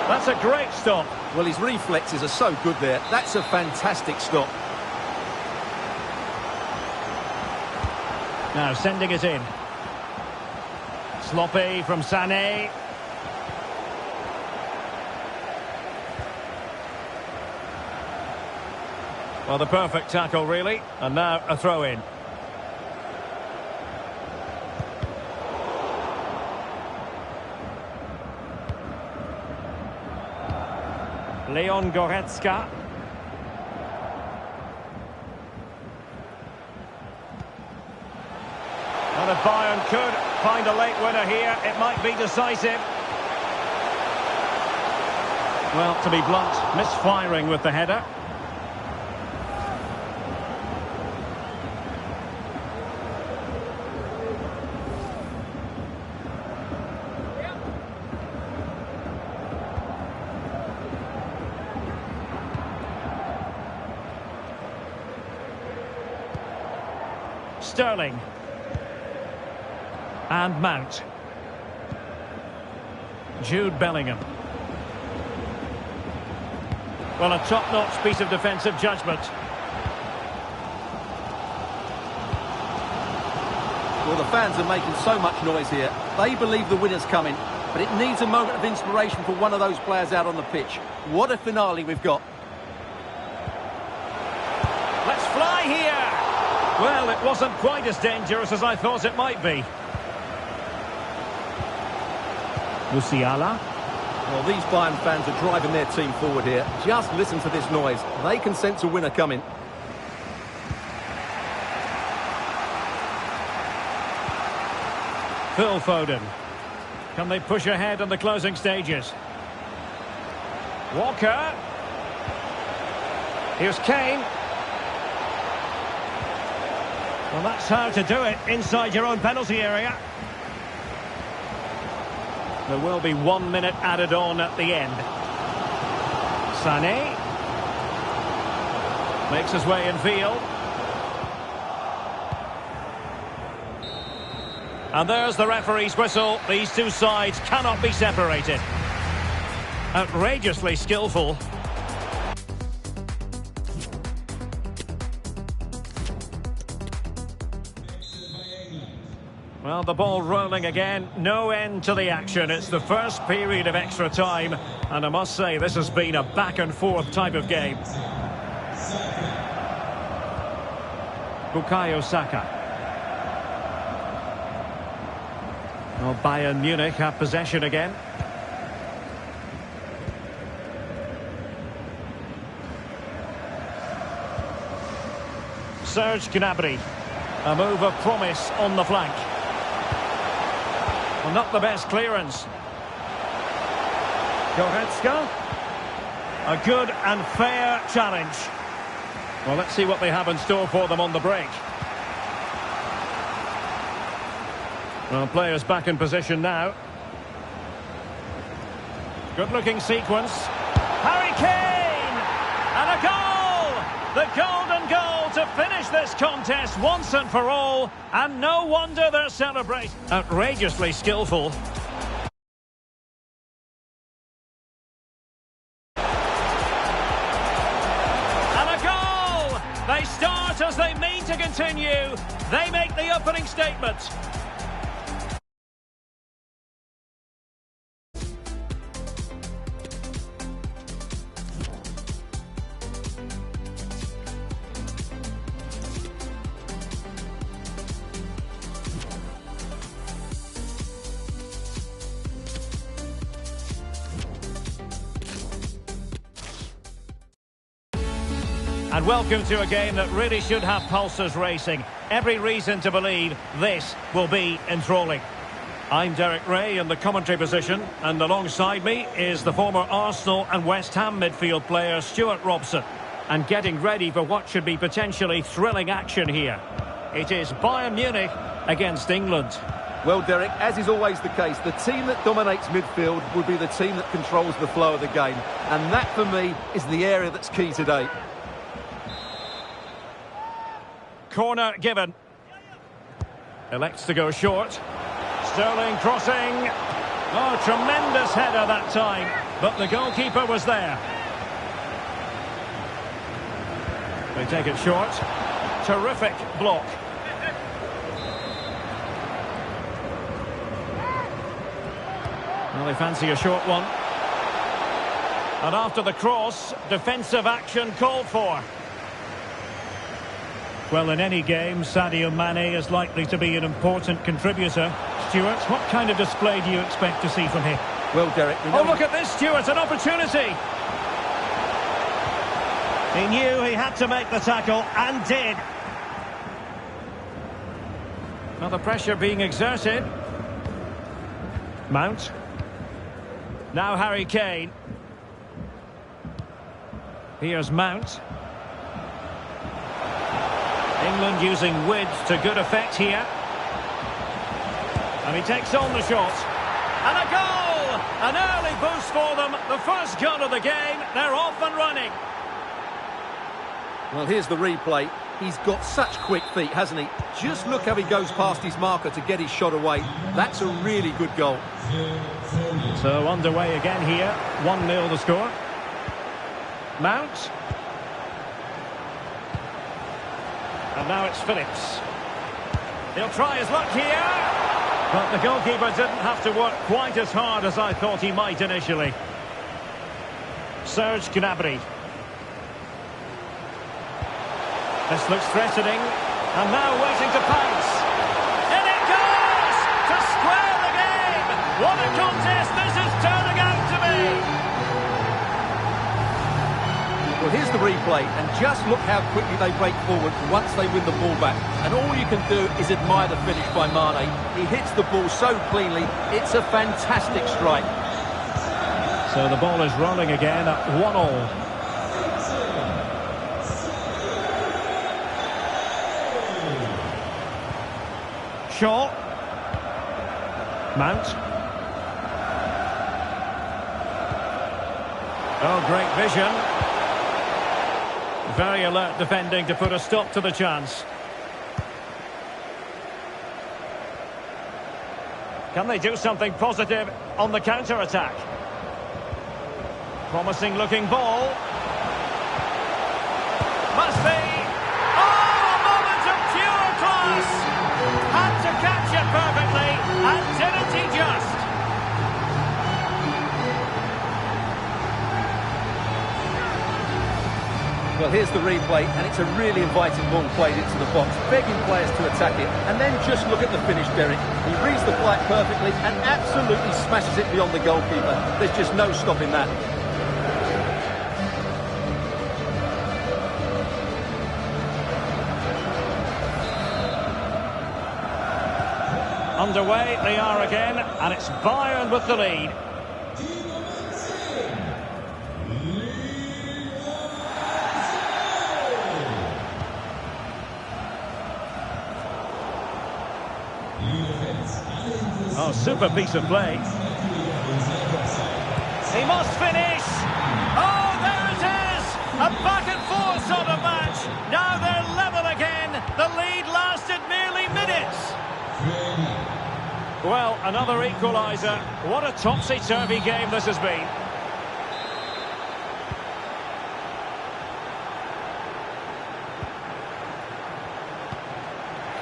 That's a great stop. Well, his reflexes are so good there. That's a fantastic stop. Now sending it in. Sloppy from Sané. Well, the perfect tackle, really. And now a throw-in. Leon Goretzka. And if Bayern could find a late winner here, it might be decisive. Well, to be blunt, misfiring with the header. Sterling. And Mount. Jude Bellingham. Well, a top-notch piece of defensive judgment. Well, the fans are making so much noise here. They believe the winner's coming, but it needs a moment of inspiration for one of those players out on the pitch. What a finale we've got. Let's fly here! Well, it wasn't quite as dangerous as I thought it might be. Musiala. Well, these Bayern fans are driving their team forward here. Just listen to this noise. They can sense a winner coming. Phil Foden. Can they push ahead in the closing stages? Walker. Here's Kane. Well, that's how to do it inside your own penalty area. There will be 1 minute added on at the end. Sané makes his way in field. And there's the referee's whistle. These two sides cannot be separated. Outrageously skillful. Well, the ball rolling again. No end to the action. It's the first period of extra time. And I must say, this has been a back-and-forth type of game. Bukayo Saka. Well, Bayern Munich have possession again. Serge Gnabry. A move of promise on the flank. Well, not the best clearance. Goretzka. A good and fair challenge. Well, let's see what they have in store for them on the break. Well, players back in position now. Good-looking sequence. Harry Kane! And a goal! The golden goal to finish this contest once and for all. And no wonder they're celebrating. Outrageously skillful. continue. They make the opening statement. And welcome to a game that really should have pulses racing. Every reason to believe this will be enthralling. I'm Derek Ray in the commentary position, and alongside me is the former Arsenal and West Ham midfield player Stuart Robson. And getting ready for what should be potentially thrilling action here. It is Bayern Munich against England. Well, Derek, as is always the case, the team that dominates midfield will be the team that controls the flow of the game. And that, for me, is the area that's key today. Corner given. Elects to go short. Sterling crossing. Oh, tremendous header that time. But the goalkeeper was there. They take it short. Terrific block. Well, they fancy a short one. And after the cross, defensive action called for. Well, in any game, Sadio Mane is likely to be an important contributor. Stuart, what kind of display do you expect to see from him? Well, Derek... Oh, look at this, Stuart, an opportunity! He knew he had to make the tackle, and did. Now the pressure being exerted. Mount. Now Harry Kane. Here's Mount. England using width to good effect here. And he takes on the shot. And a goal! An early boost for them. The first goal of the game. They're off and running. Well, here's the replay. He's got such quick feet, hasn't he? Just look how he goes past his marker to get his shot away. That's a really good goal. So underway again here. 1-0 the score. Mount. And now it's Phillips. He'll try his luck here. But the goalkeeper didn't have to work quite as hard as I thought he might initially. Serge Gnabry. This looks threatening. And now waiting to pounce. In it goes! To square the game! What a contest this is turning out to be! Well, here's the replay, and just look how quickly they break forward once they win the ball back. And all you can do is admire the finish by Mane. He hits the ball so cleanly, it's a fantastic strike. So the ball is rolling again at 1-1. Shaw. Mount. Oh, great vision. Very alert defending to put a stop to the chance. Can they do something positive on the counter-attack? Promising looking ball. Must be. Oh, a moment of pure class. Had to catch it perfectly, and didn't he just? Well, here's the replay, and it's a really inviting ball played into the box, begging players to attack it. And then just look at the finish, Derek. He reads the flight perfectly and absolutely smashes it beyond the goalkeeper. There's just no stopping that. Underway they are again, and it's Bayern with the lead. Oh, super piece of play. He must finish. Oh, there it is. A back and forth sort of match. Now they're level again. The lead lasted merely minutes. Well, another equaliser. What a topsy-turvy game this has been.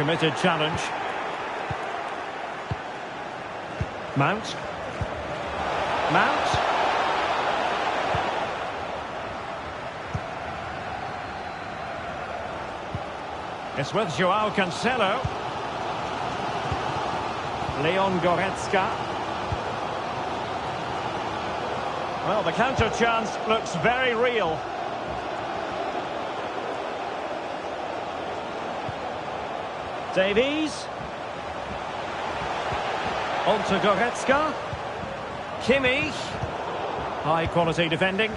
Committed challenge. Mount. Mount. It's with Joao Cancelo. Leon Goretzka. Well, the counter chance looks very real. Davies. On to Goretzka. Kimmich. High quality defending.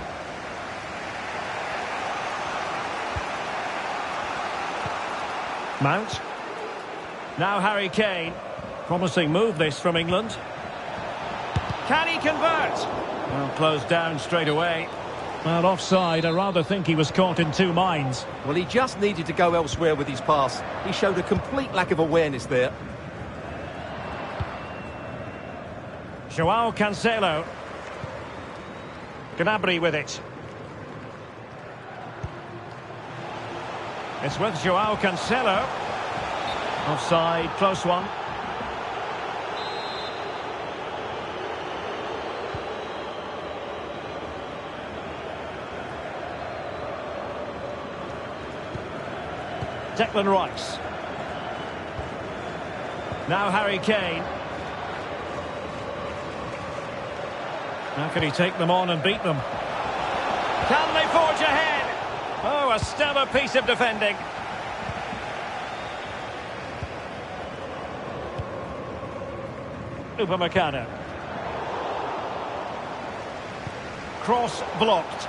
Mount. Now Harry Kane. Promising move this from England. Can he convert? Well, closed down straight away. Well, offside. I rather think he was caught in two minds. Well, he just needed to go elsewhere with his pass. He showed a complete lack of awareness there. Joao Cancelo. Gnabry with it. It's with Joao Cancelo. Offside, close one. Declan Rice. Now Harry Kane. How can he take them on and beat them? Can they forge ahead? Oh, a stellar piece of defending. Upamecano. Cross blocked.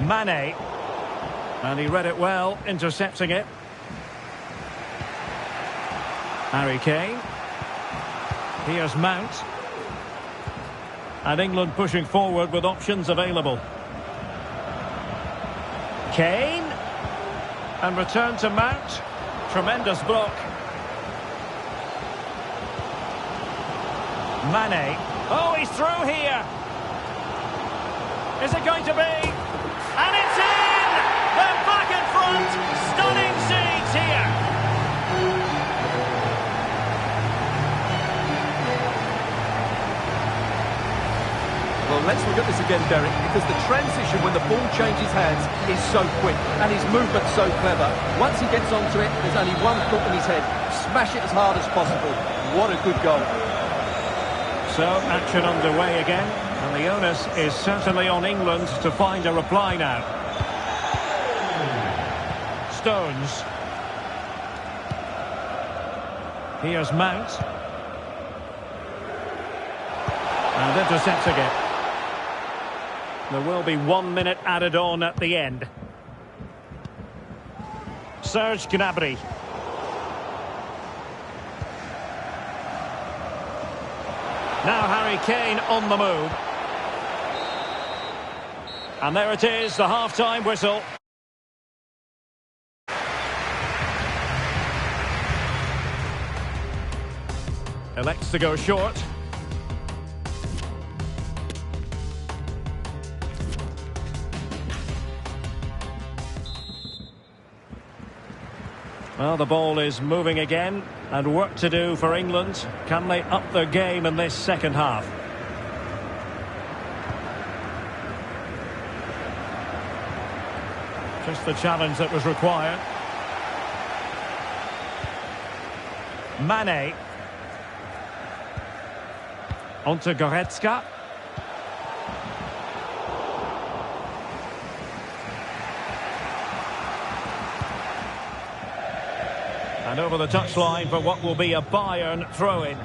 Mane. And he read it well, intercepting it. Harry Kane. Here's Mount. And England pushing forward with options available. Kane. And return to Mount. Tremendous block. Mane. Oh, he's through here. Is it going to be? And it's in! They're back in front. Stunning scenes here. Well, let's look at this again, Derek, because the transition when the ball changes hands is so quick and his movement's so clever. Once he gets onto it, there's only one thought in his head. Smash it as hard as possible. What a good goal. So, action underway again. And the onus is certainly on England to find a reply now. Stones. Here's Mount. And intercepting it. There will be 1 minute added on at the end. Serge Gnabry. Now Harry Kane on the move. And there it is, the half-time whistle. Elects to go short. Well, the ball is moving again, and work to do for England. Can they up their game in this second half? Just the challenge that was required. Mane. On to Goretzka. And over the touchline for what will be a Bayern throw-in.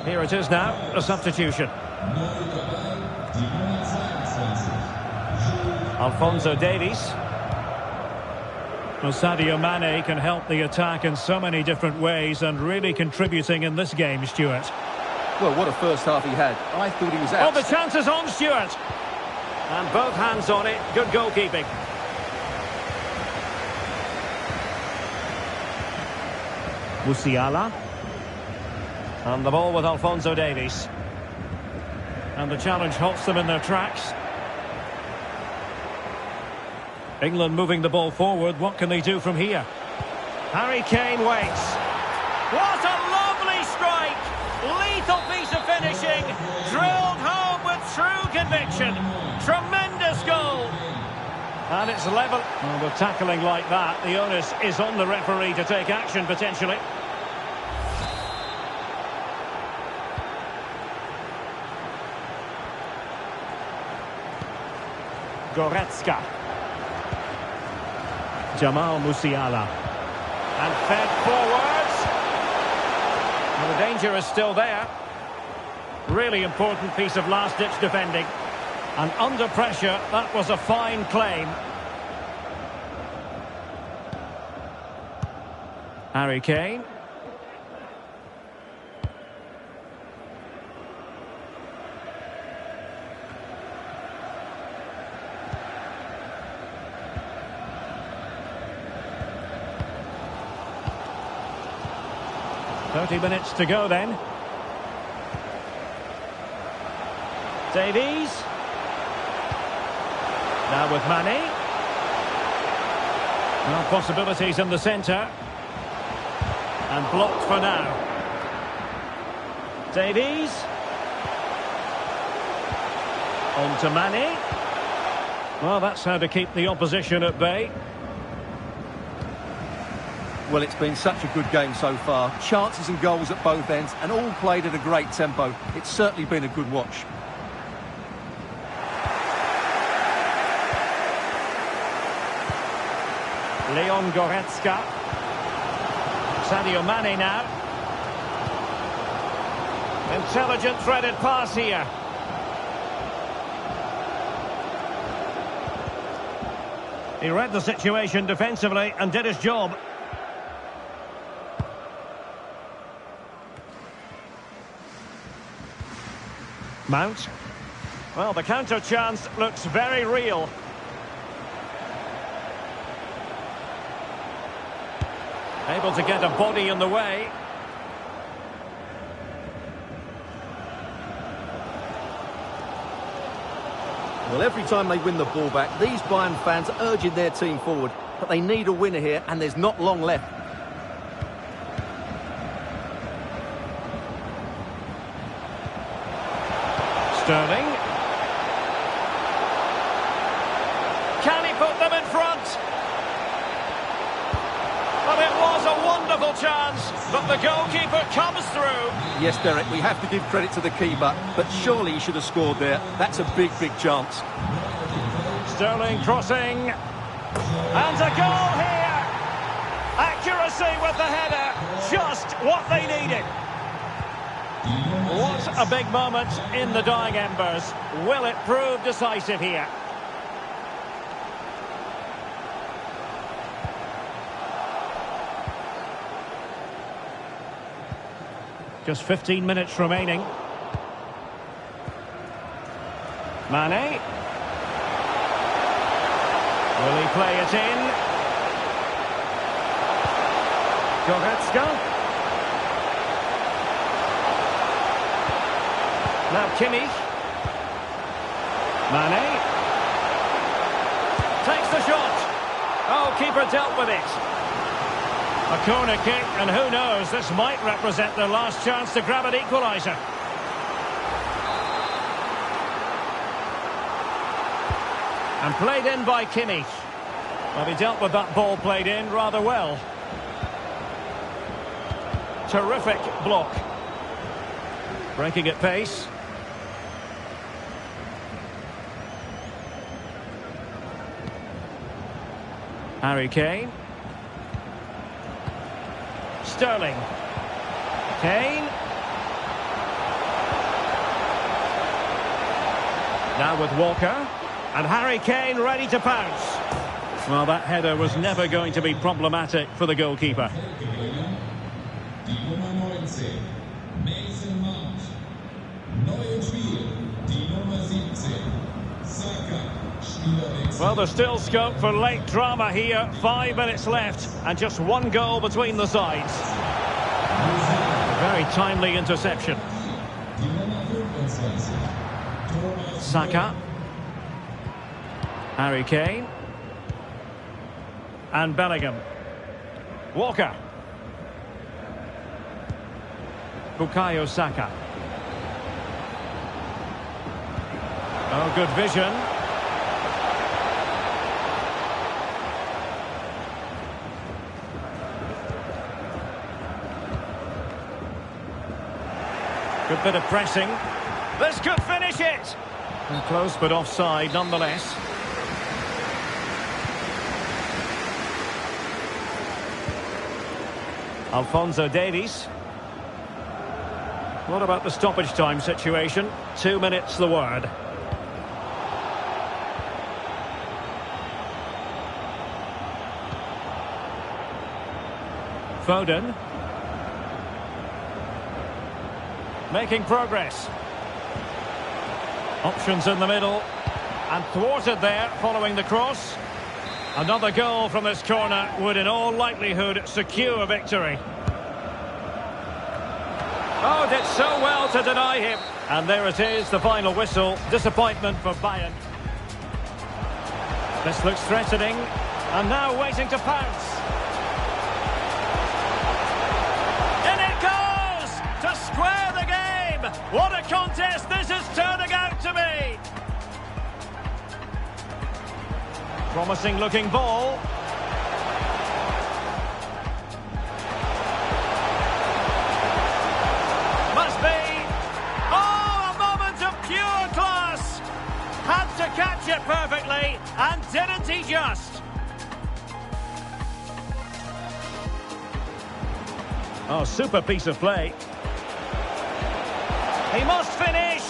Here it is now, a substitution. Alphonso Davies. Well, Sadio Mane can help the attack in so many different ways and really contributing in this game, Stuart. Well, what a first half he had. I thought he was out. Oh, the chance is on, Stuart. And both hands on it. Good goalkeeping. Musiala. And the ball with Alphonso Davies. And the challenge halts them in their tracks. England moving the ball forward. What can they do from here? Harry Kane waits. What a lovely strike! Lethal piece of finishing. Drilled home with true conviction. Tremendous goal. And it's level. Well, with tackling like that, the onus is on the referee to take action potentially. Goretzka. Jamal Musiala. And fed forwards. Well, the danger is still there. Really important piece of last-ditch defending. And under pressure, that was a fine claim. Harry Kane. "30 minutes to go then. Davies. Now with Mane. Well, possibilities in the centre. And blocked for now. Davies. On to Mane. Well, that's how to keep the opposition at bay. Well, it's been such a good game so far. Chances and goals at both ends, and all played at a great tempo. It's certainly been a good watch. Leon Goretzka. Sadio Mane now. Intelligent threaded pass here. He read the situation defensively and did his job. Mount. Well, the counter chance looks very real. Able to get a body in the way. Well, every time they win the ball back, these Bayern fans are urging their team forward. But they need a winner here, and there's not long left. Sterling. Can he put them in front? Well, it was a wonderful chance, but the goalkeeper comes through. Yes, Derek, we have to give credit to the keeper, but surely he should have scored there. That's a big, big chance. Sterling crossing. And a goal here. Accuracy with the header. Just what they needed. What a big moment in the dying embers. Will it prove decisive here? Just 15 minutes remaining. Mane. Will he play it in? Goretzka. Now Kimmich. Mane. Takes the shot. Oh, keeper dealt with it. A corner kick, and who knows, this might represent their last chance to grab an equaliser. And played in by Kimmich. Well, he dealt with that ball played in rather well. Terrific block. Breaking at pace. Harry Kane. Sterling. Kane. Now with Walker. And Harry Kane ready to pounce. Well, that header was never going to be problematic for the goalkeeper. Well, there's still scope for late drama here. 5 minutes left and just one goal between the sides. A very timely interception. Saka. Harry Kane. And Bellingham. Walker. Bukayo Saka. Oh, good vision. Good bit of pressing. This could finish it. And close, but offside nonetheless. Alphonso Davies. What about the stoppage time situation? 2 minutes the word. Foden. Making progress. Options in the middle. And thwarted there following the cross. Another goal from this corner would in all likelihood secure victory. Oh, did so well to deny him. And there it is, the final whistle. Disappointment for Bayern. This looks threatening. And now waiting to pounce. In it goes! To square the game! What a contest this is turning out to be! Promising looking ball. Must be. Oh, a moment of pure class. Had to catch it perfectly, and didn't he just? Oh, super piece of play. He must finish.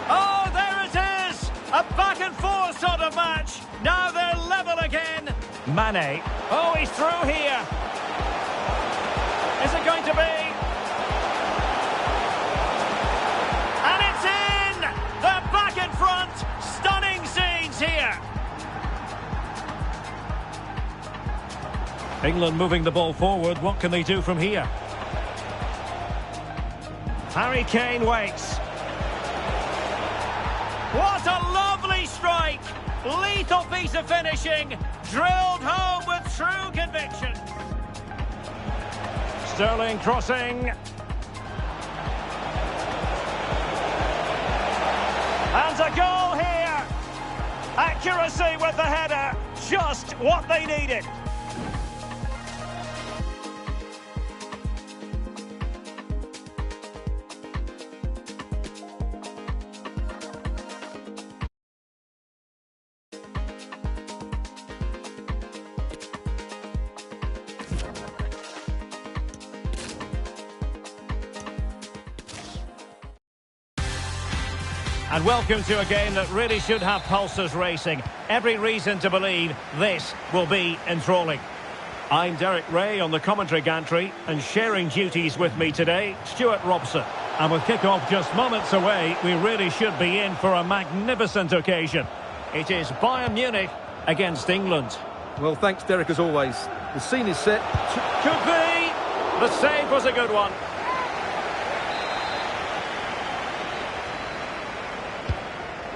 Oh, there it is. A back and forth sort of match. Now they're level again. Mane. Oh, he's through here. Is it going to be? And it's in! They're back in front. Stunning scenes here. England moving the ball forward. What can they do from here? Harry Kane waits. What a lovely strike! Lethal piece of finishing, drilled home with true conviction. Sterling crossing. And a goal here. Accuracy with the header, just what they needed. And welcome to a game that really should have pulses racing. Every reason to believe this will be enthralling. I'm Derek Ray on the commentary gantry, and sharing duties with me today, Stuart Robson. And with kick-off just moments away, we really should be in for a magnificent occasion. It is Bayern Munich against England. Well, thanks, Derek, as always. The scene is set. Could be! The save was a good one.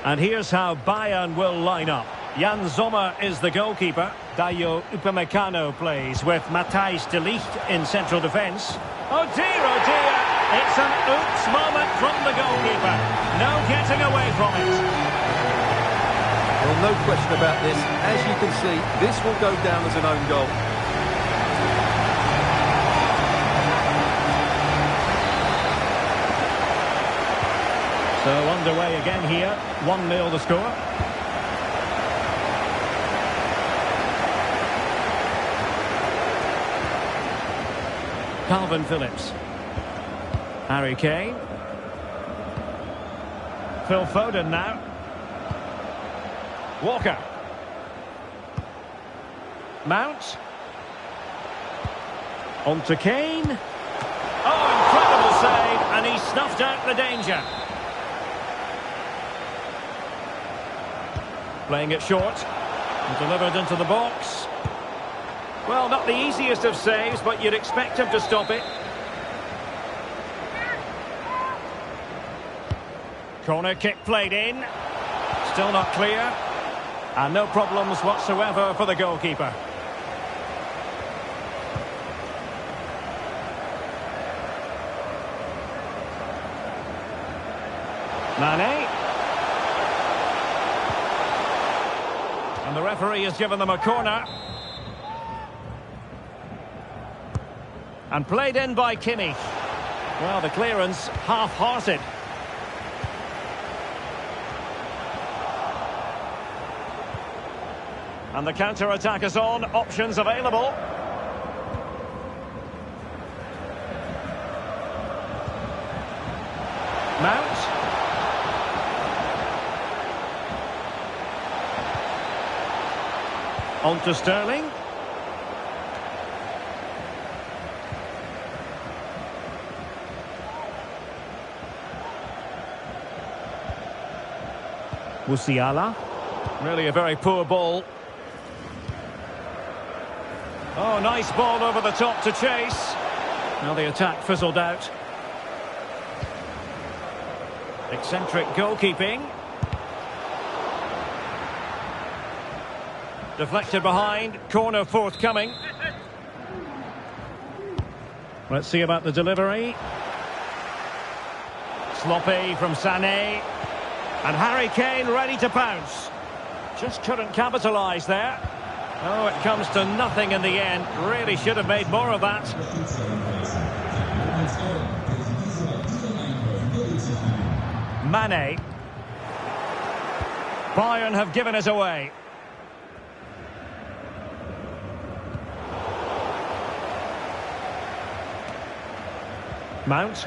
And here's how Bayern will line up. Jan Sommer is the goalkeeper. Dayot Upamecano plays with Matthijs de Ligt in central defence. Oh dear, it's an oops moment from the goalkeeper. No getting away from it. Well, no question about this. As you can see, this will go down as an own goal. So underway again here, 1-0 the score. Calvin Phillips. Harry Kane. Phil Foden now. Walker. Mount. On to Kane. Oh, incredible save, and he snuffed out the danger. Playing it short, and delivered into the box. Well, not the easiest of saves, but you'd expect him to stop it. Corner kick played in. Still not clear. And no problems whatsoever for the goalkeeper. Mane. And the referee has given them a corner. And played in by Kimmich. Well, the clearance half-hearted. And the counter-attack is on. Options available. Mount. On to Sterling. Musiala. Really a very poor ball. Oh, nice ball over the top to chase. Now the attack fizzled out. Eccentric goalkeeping. Deflected behind. Corner forthcoming. Let's see about the delivery. Sloppy from Sané. And Harry Kane ready to pounce. Just couldn't capitalise there. Oh, it comes to nothing in the end. Really should have made more of that. Mane. Bayern have given it away. Mount.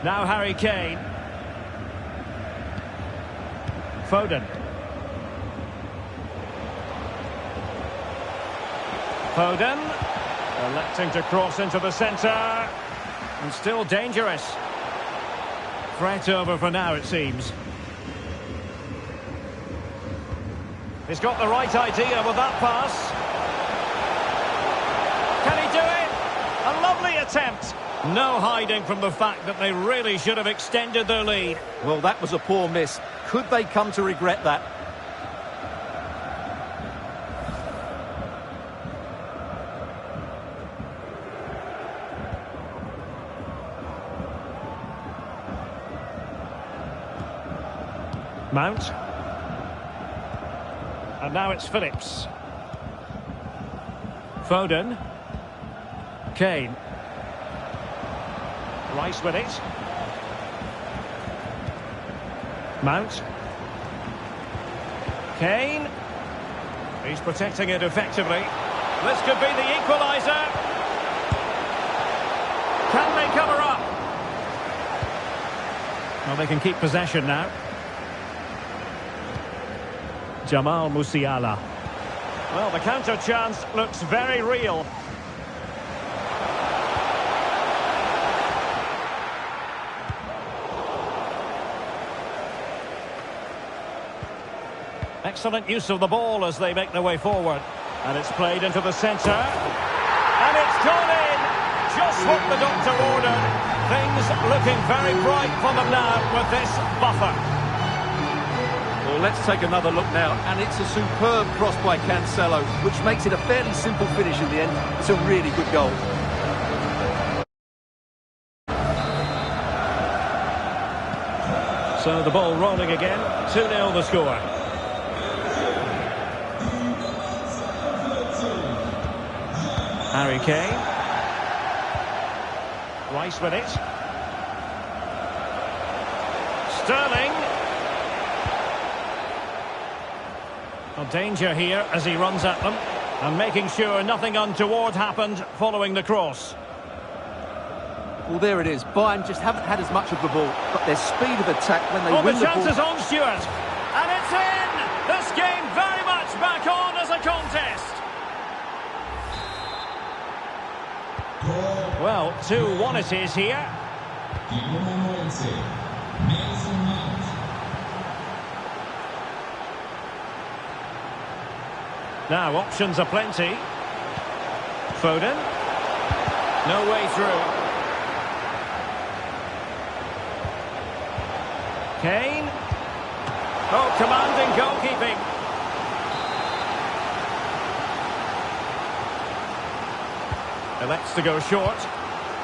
Now Harry Kane. Foden. Foden. Electing to cross into the centre. And still dangerous. Threat over for now, it seems. He's got the right idea with that pass. Can he do it? A lovely attempt. No hiding from the fact that they really should have extended their lead. Well, that was a poor miss. Could they come to regret that? Mount. And now it's Phillips. Foden. Kane. Rice with it. Mount. Kane. He's protecting it effectively. This could be the equaliser. Can they cover up? Well, they can keep possession now. Jamal Musiala. Well, the counter chance looks very real. Excellent use of the ball as they make their way forward. And it's played into the centre. And it's gone in! Just what the doctor ordered. Things looking very bright for them now with this buffer. Well, let's take another look now. And it's a superb cross by Cancelo, which makes it a fairly simple finish in the end. It's a really good goal. So the ball rolling again. 2-0 the score. Harry Kane. Rice with it. Sterling. Well, danger here as he runs at them. And making sure nothing untoward happened following the cross. Well, there it is. Bayern just haven't had as much of the ball, but their speed of attack when they win the ball... the chance is on, Stuart. And it's in! This game very much back on as a contest. Well, 2-1 it is here. Now, options are plenty. Foden. No way through. Kane. Oh, commanding goalkeeping. Elects to go short.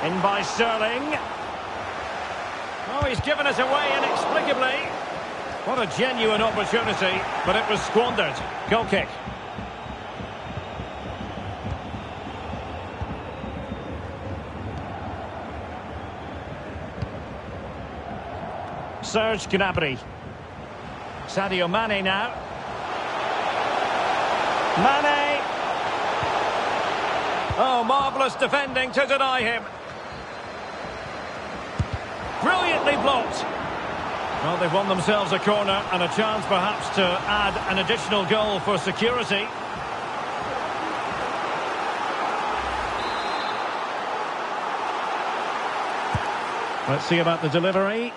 In by Sterling. Oh, he's given us away inexplicably. What a genuine opportunity, but it was squandered. Goal kick. Serge Gnabry. Sadio Mane now. Mane. Oh, marvellous defending to deny him. Brilliantly blocked. Well, they've won themselves a corner and a chance perhaps to add an additional goal for security. Let's see about the delivery.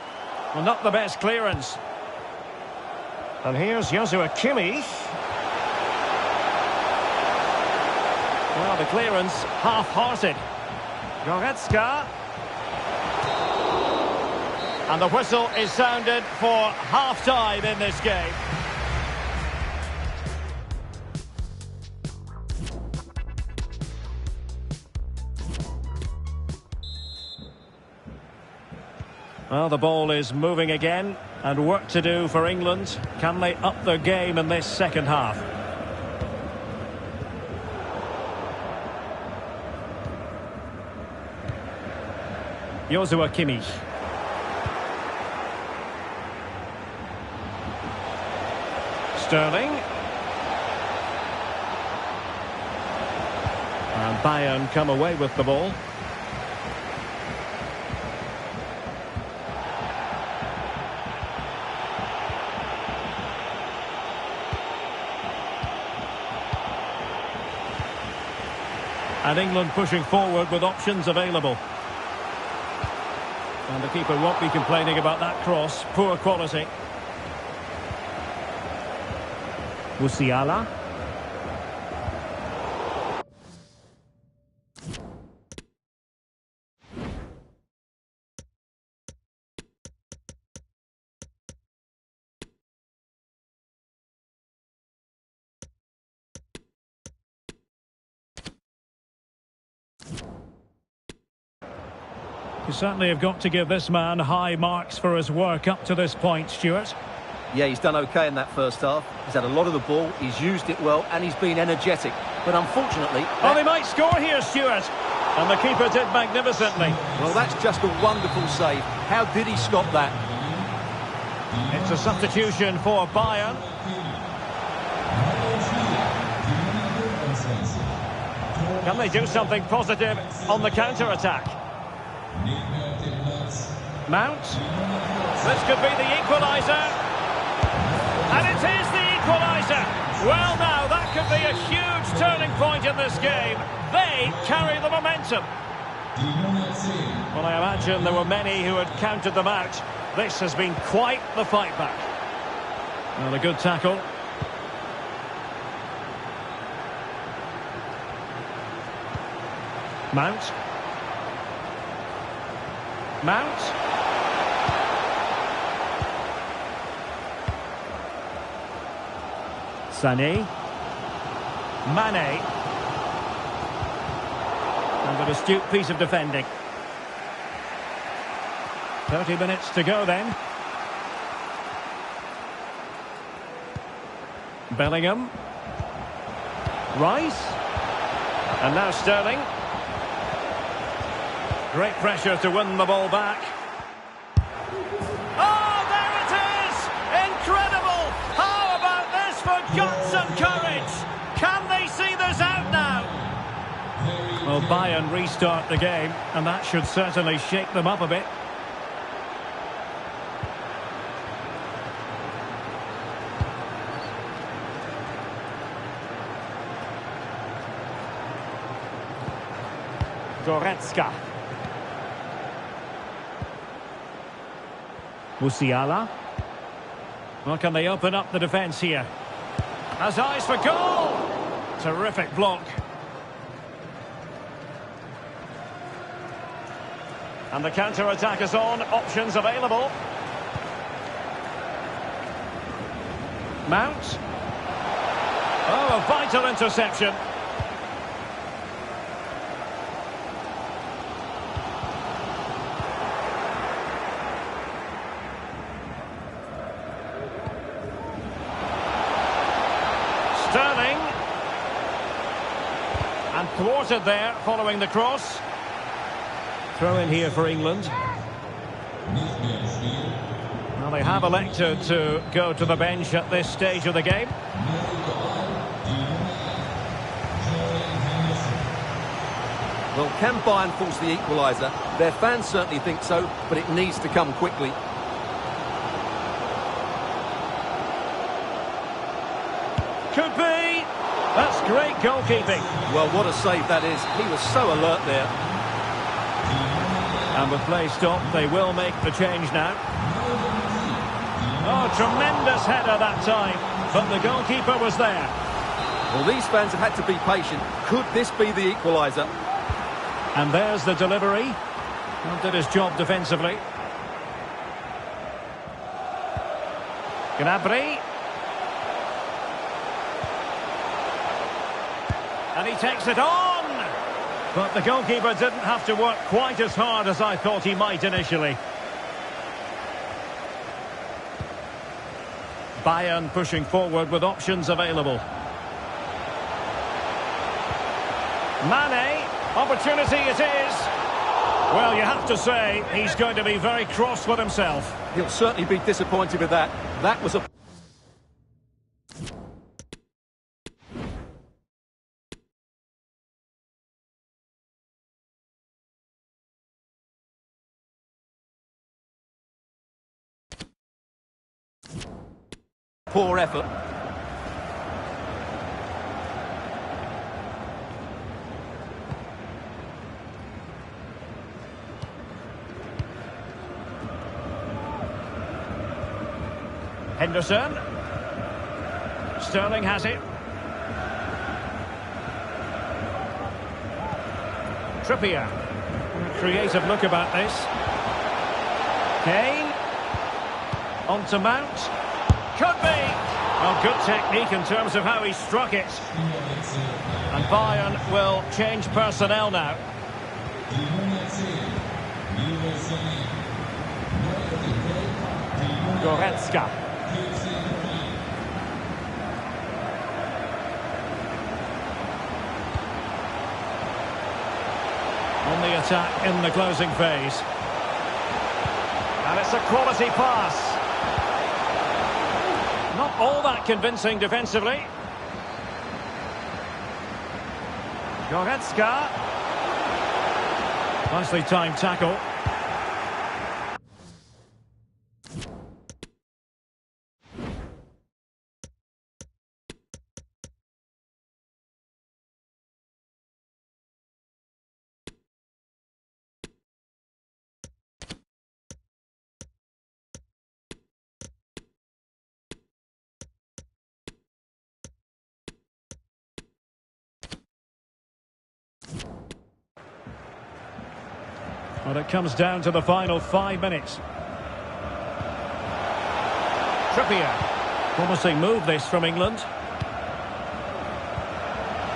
Well, not the best clearance. And here's Joshua Kimmich. Well, the clearance half-hearted. Goretzka. And the whistle is sounded for half-time in this game. Well, the ball is moving again, and work to do for England. Can they up their game in this second half? Joshua Kimmich. Sterling. And Bayern come away with the ball. And England pushing forward with options available. And the keeper won't be complaining about that cross. Poor quality. Musiala. You certainly have got to give this man high marks for his work up to this point, Stuart. Yeah, he's done okay in that first half. He's had a lot of the ball, he's used it well, and he's been energetic. But unfortunately... Oh, they might score here, Stuart. And the keeper did magnificently. Well, that's just a wonderful save. How did he stop that? It's a substitution for Bayern. Can they do something positive on the counter-attack? Mount. This could be the equaliser. And it is the equaliser. Well, now, that could be a huge turning point in this game. They carry the momentum. Well, I imagine there were many who had counted them out. This has been quite the fight back. Well, a good tackle. Mount. Mount. Sané. Mane. And an astute piece of defending. 30 minutes to go then. Bellingham. Rice. And now Sterling. Great pressure to win the ball back. Oh, there it is! Incredible! How about this for guts and courage? Can they see this out now? Well, Bayern restart the game, and that should certainly shake them up a bit. Goretzka. Musiala. Well, can they open up the defence here? Has eyes for goal! Terrific block. And the counter-attack is on. Options available. Mount. Oh, a vital interception. Sterling. And thwarted there following the cross. Throw in here for England. Well, they have elected to go to the bench at this stage of the game. Well, can Bayern force the equaliser? Their fans certainly think so, but it needs to come quickly. Could be. That's great goalkeeping. Well, what a save that is. He was so alert there. And with play stopped, they will make the change now. Oh, tremendous header that time, but the goalkeeper was there. Well, these fans have had to be patient. Could this be the equaliser? And there's the delivery. Well, did his job defensively. Gnabry. And he takes it on! But the goalkeeper didn't have to work quite as hard as I thought he might initially. Bayern pushing forward with options available. Mane, opportunity it is. Well, you have to say, he's going to be very cross with himself. He'll certainly be disappointed with that. That was a... poor effort. Henderson. Sterling has it. Trippier. A creative look about this. Kane. On to Mount. Could be. Well, good technique in terms of how he struck it. And Bayern will change personnel now. Goretzka. On the attack in the closing phase. And it's a quality pass. Not all that convincing defensively. Goretzka. Nicely timed tackle. Well, it comes down to the final 5 minutes. Trippier. Promising move this from England.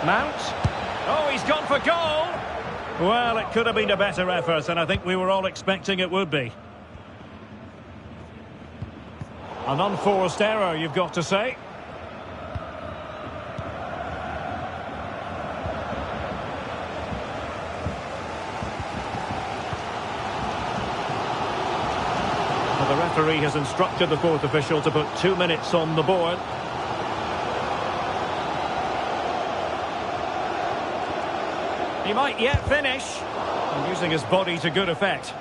Mount. Oh, he's gone for goal. Well, it could have been a better effort, and I think we were all expecting it would be. An unforced error, you've got to say. The referee has instructed the fourth official to put 2 minutes on the board. He might yet finish. And using his body to good effect.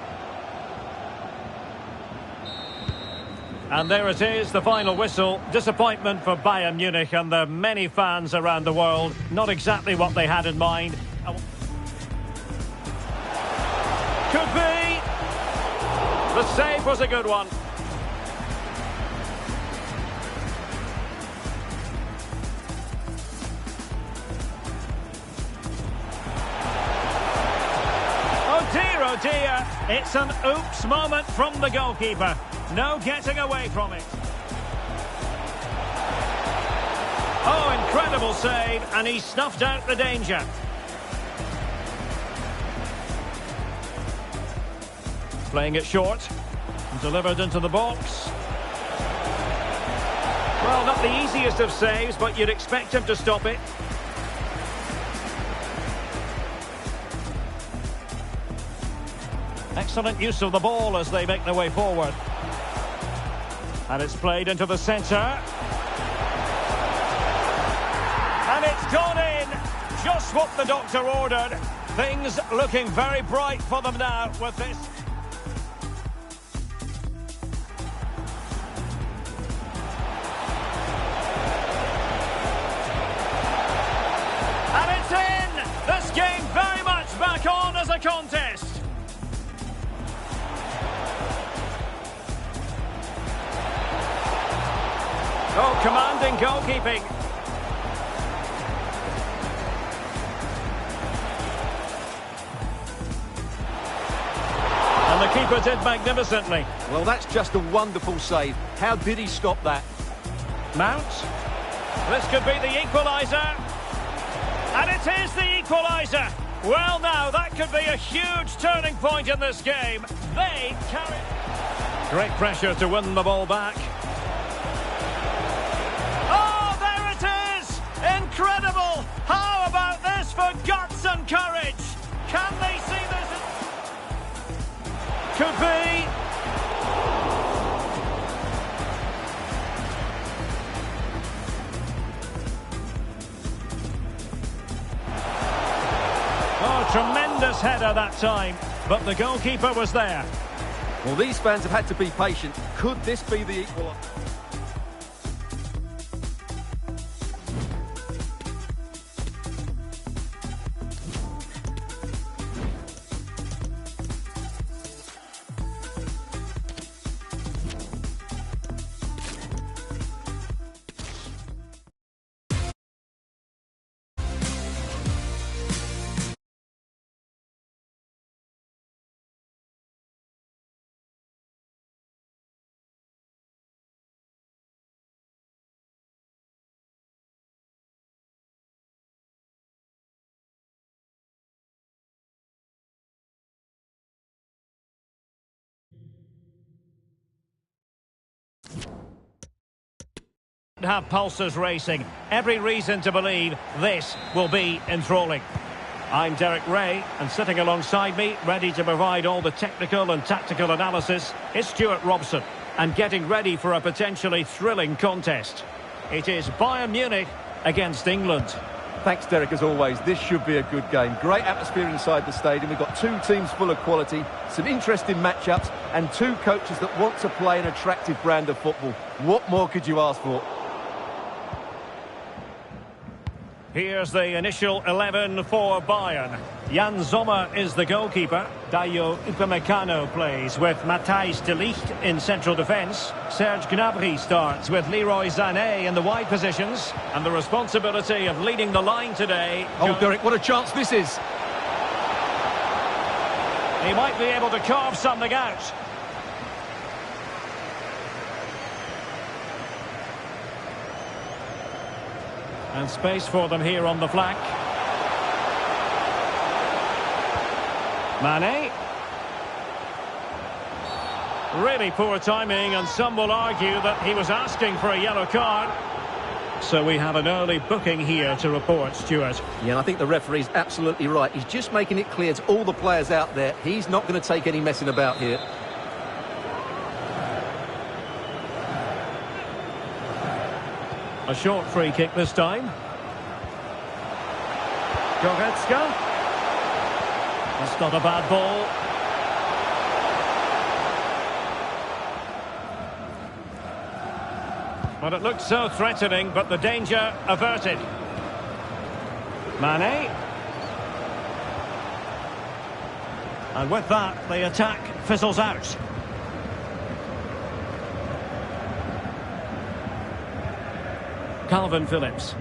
And there it is, the final whistle. Disappointment for Bayern Munich and the many fans around the world. Not exactly what they had in mind. Could be. The save was a good one. Oh dear, it's an oops moment from the goalkeeper. No getting away from it. Oh, incredible save, and he snuffed out the danger. Playing it short, and delivered into the box. Well, not the easiest of saves, but you'd expect him to stop it. Excellent use of the ball as they make their way forward. And it's played into the centre. And it's gone in. Just what the doctor ordered. Things looking very bright for them now with this. And it's in. This game very much back on as a contest. Oh, commanding goalkeeping. And the keeper did magnificently. Well, that's just a wonderful save. How did he stop that? Mount. This could be the equaliser. And it is the equaliser. Well, now, that could be a huge turning point in this game. They carry... Great pressure to win the ball back. Incredible! How about this for guts and courage? Can they see this? Could be. Oh, tremendous header that time, but the goalkeeper was there. Well, these fans have had to be patient. Could this be the equaliser? Have pulses racing. Every reason to believe this will be enthralling. I'm Derek Ray, and sitting alongside me, ready to provide all the technical and tactical analysis, is Stuart Robson, and getting ready for a potentially thrilling contest. It is Bayern Munich against England. Thanks, Derek, as always. This should be a good game. Great atmosphere inside the stadium. We've got two teams full of quality, some interesting matchups, and two coaches that want to play an attractive brand of football. What more could you ask for? Here's the initial 11 for Bayern. Jan Sommer is the goalkeeper. Dayot Upamecano plays with Matthijs de Ligt in central defence. Serge Gnabry starts with Leroy Sané in the wide positions. And the responsibility of leading the line today... Oh, Derek, what a chance this is! He might be able to carve something out. And space for them here on the flank. Mane. Really poor timing, and some will argue that he was asking for a yellow card. So we have an early booking here to report, Stuart. Yeah, I think the referee's absolutely right. He's just making it clear to all the players out there, he's not going to take any messing about here. A short free kick this time. Goretzka. That's not a bad ball. Well, it looked so threatening, but the danger averted. Mane. And with that, the attack fizzles out. Calvin Phillips.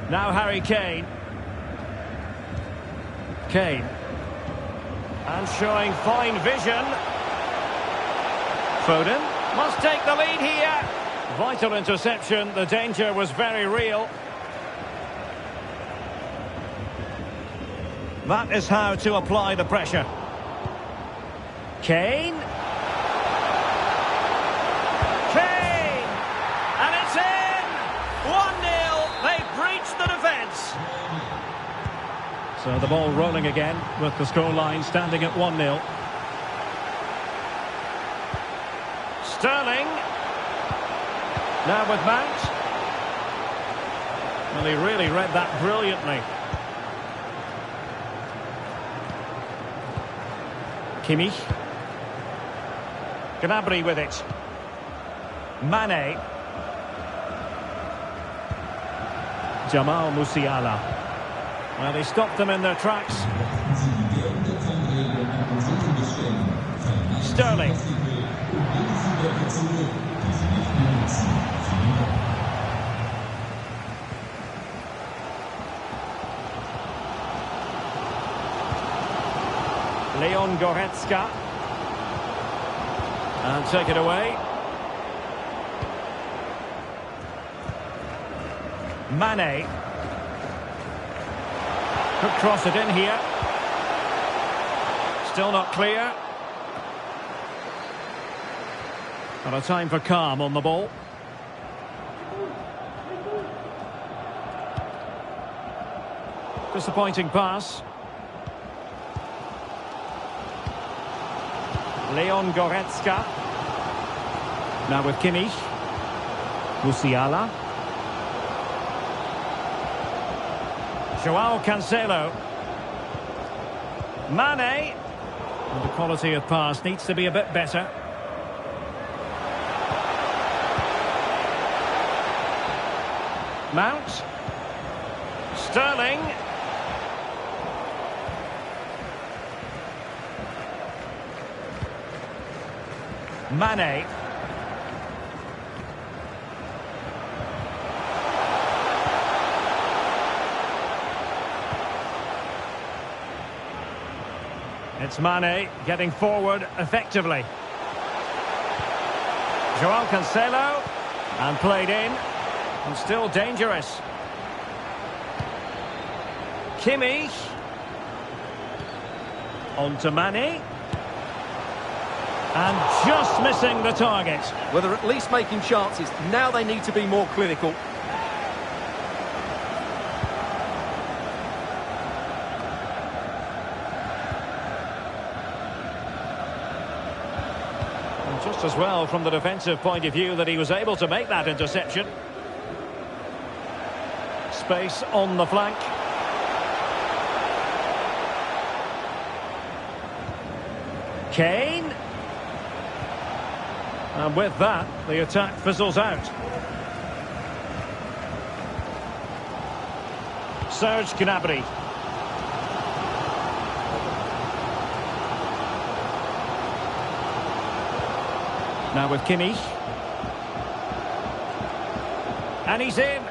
Now Harry Kane. Kane. And showing fine vision. Foden must take the lead here. Vital interception, the danger was very real. That is how to apply the pressure. Kane. Kane! And it's in! 1-0, they've breached the defence. So the ball rolling again with the scoreline standing at 1-0. Sterling. Now with Mount. Well, he really read that brilliantly. Kimmich. Gnabry with it. Mane. Jamal Musiala. Well, he stopped them in their tracks. Sterling. Leon Goretzka. And take it away. Mane. Could cross it in here. Still not clear. And a time for calm on the ball. Disappointing pass. Leon Goretzka. Now with Kimmich. Musiala. Joao Cancelo. Mane. And the quality of pass needs to be a bit better. Mount. Sterling. Mane. It's Mane getting forward effectively. Joao Cancelo. And played in. And still dangerous. Kimmich. On to Mane. And just missing the target. Well, they're at least making chances. Now they need to be more clinical. And just as well from the defensive point of view that he was able to make that interception. Space on the flank. Kane. And with that, the attack fizzles out. Serge Gnabry. Now with Kimmich. And he's in.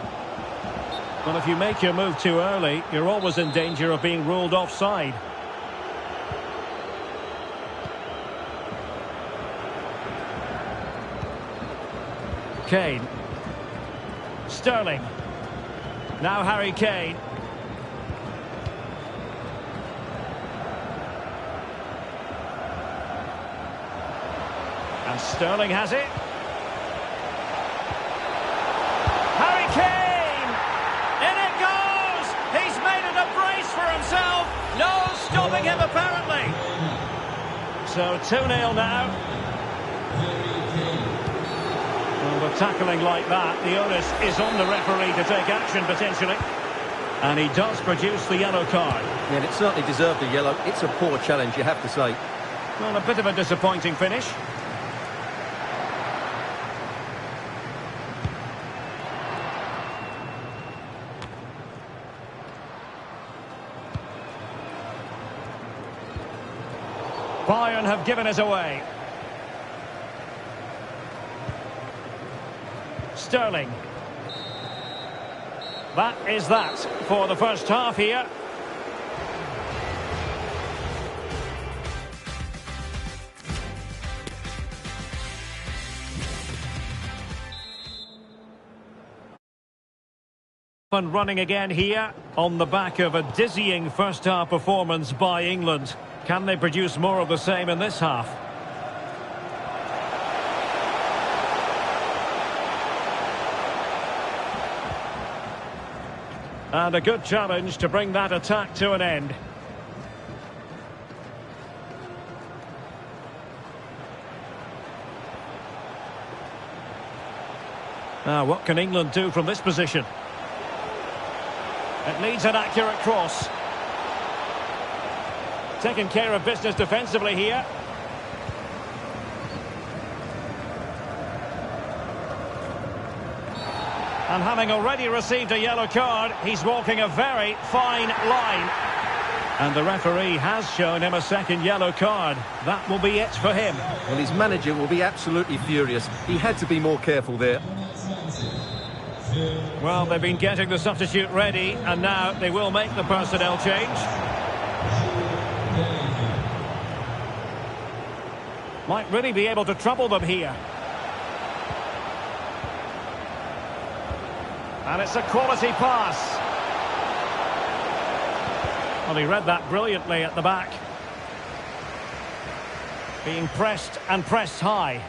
Well, if you make your move too early, you're always in danger of being ruled offside. Kane. Sterling. Now Harry Kane. And Sterling has it. Harry Kane! In it goes! He's made it a brace for himself. No stopping him apparently. So 2-0 now. With tackling like that, the onus is on the referee to take action potentially. And he does produce the yellow card. Yeah, and it certainly deserved a yellow. It's a poor challenge, you have to say. Well, a bit of a disappointing finish. Bayern have given us away. Sterling. That is that for the first half here. And running again here on the back of a dizzying first-half performance by England. Can they produce more of the same in this half? And a good challenge to bring that attack to an end. Now, what can England do from this position? It needs an accurate cross. Taking care of business defensively here. And having already received a yellow card, he's walking a very fine line. And the referee has shown him a second yellow card. That will be it for him. Well, his manager will be absolutely furious. He had to be more careful there. Well, they've been getting the substitute ready, and now they will make the personnel change. Might really be able to trouble them here. And it's a quality pass. Well, he read that brilliantly at the back. Being pressed and pressed high.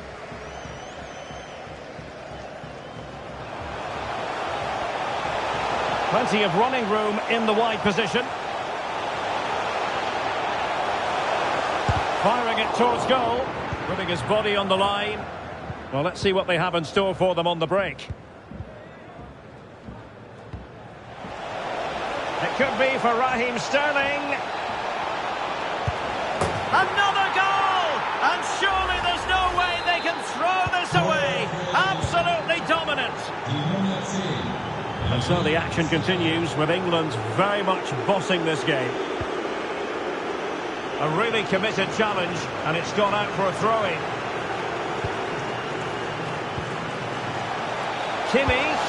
Plenty of running room in the wide position. Firing it towards goal. Putting his body on the line. Well, let's see what they have in store for them on the break. It could be for Raheem Sterling. Another goal! And surely there's no way they can throw this away. Absolutely dominant. And so the action continues with England very much bossing this game. A really committed challenge, and it's gone out for a throw-in. Kimmich.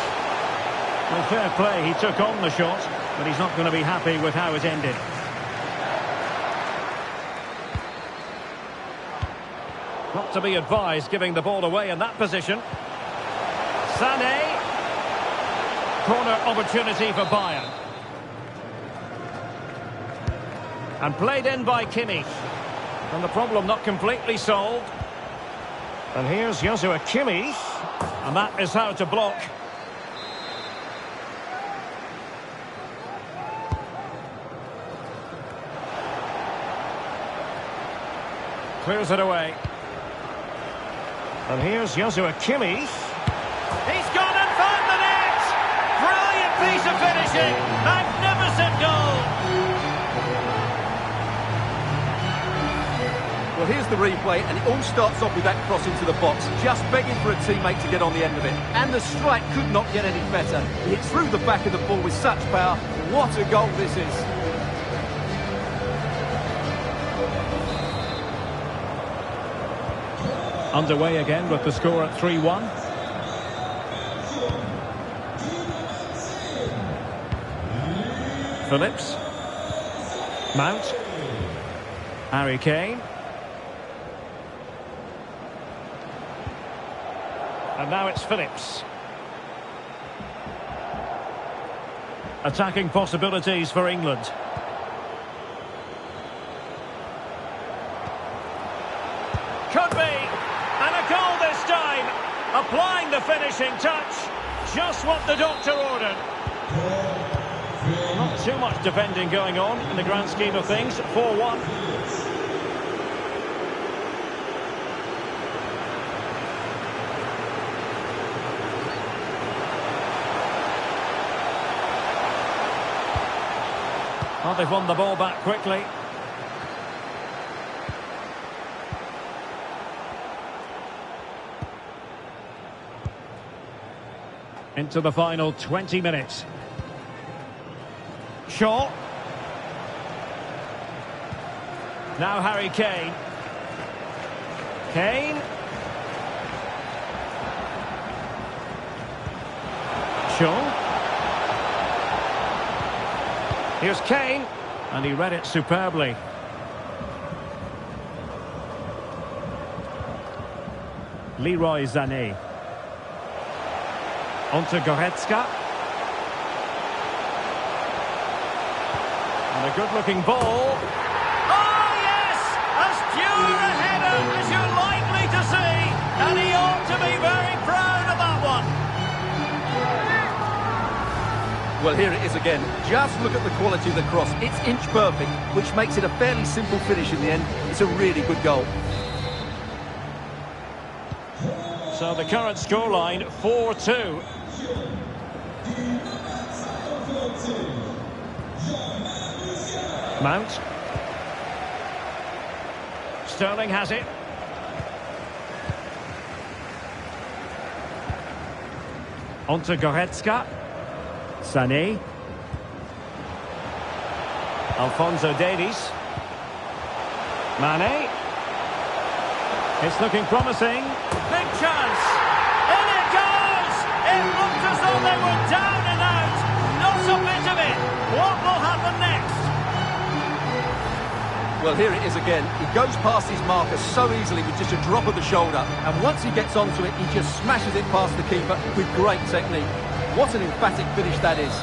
Well, fair play, he took on the shot, but he's not going to be happy with how it ended. Not to be advised giving the ball away in that position. Sané. Corner opportunity for Bayern. And played in by Kimmich. And the problem not completely solved. And here's Joshua Kimmich. And that is how to block. Clears it away. And here's Joshua Kimmich. He's gone and found the net! Brilliant piece of finishing! Magnificent goal! Well, here's the replay, and it all starts off with that cross into the box, just begging for a teammate to get on the end of it. And the strike could not get any better. He hit through the back of the ball with such power. What a goal this is! Underway again with the score at 3-1. Phillips. Mount. Harry Kane. And now it's Phillips. Attacking possibilities for England. Could be. And a goal this time. Applying the finishing touch. Just what the doctor ordered. Not too much defending going on in the grand scheme of things. 4-1. Well, they've won the ball back quickly. Into the final 20 minutes. Shaw. Now Harry Kane. Kane. Shaw. Here's Kane. And he read it superbly. Leroy Sané. Onto Goretzka. And a good-looking ball. Oh, yes! As pure a header as you're likely to see. And he ought to be very proud of that one. Well, here it is again. Just look at the quality of the cross. It's inch perfect, which makes it a fairly simple finish in the end. It's a really good goal. So the current scoreline, 4-2. Mount. Sterling has it. On to Goretzka. Sané. Alphonso Davies. Mane. It's looking promising. Big chance. In it goes! It looked as though they were down and out. Not a bit of it. What will happen next? Well, here it is again. He goes past his marker so easily with just a drop of the shoulder. And once he gets onto it, he just smashes it past the keeper with great technique. What an emphatic finish that is.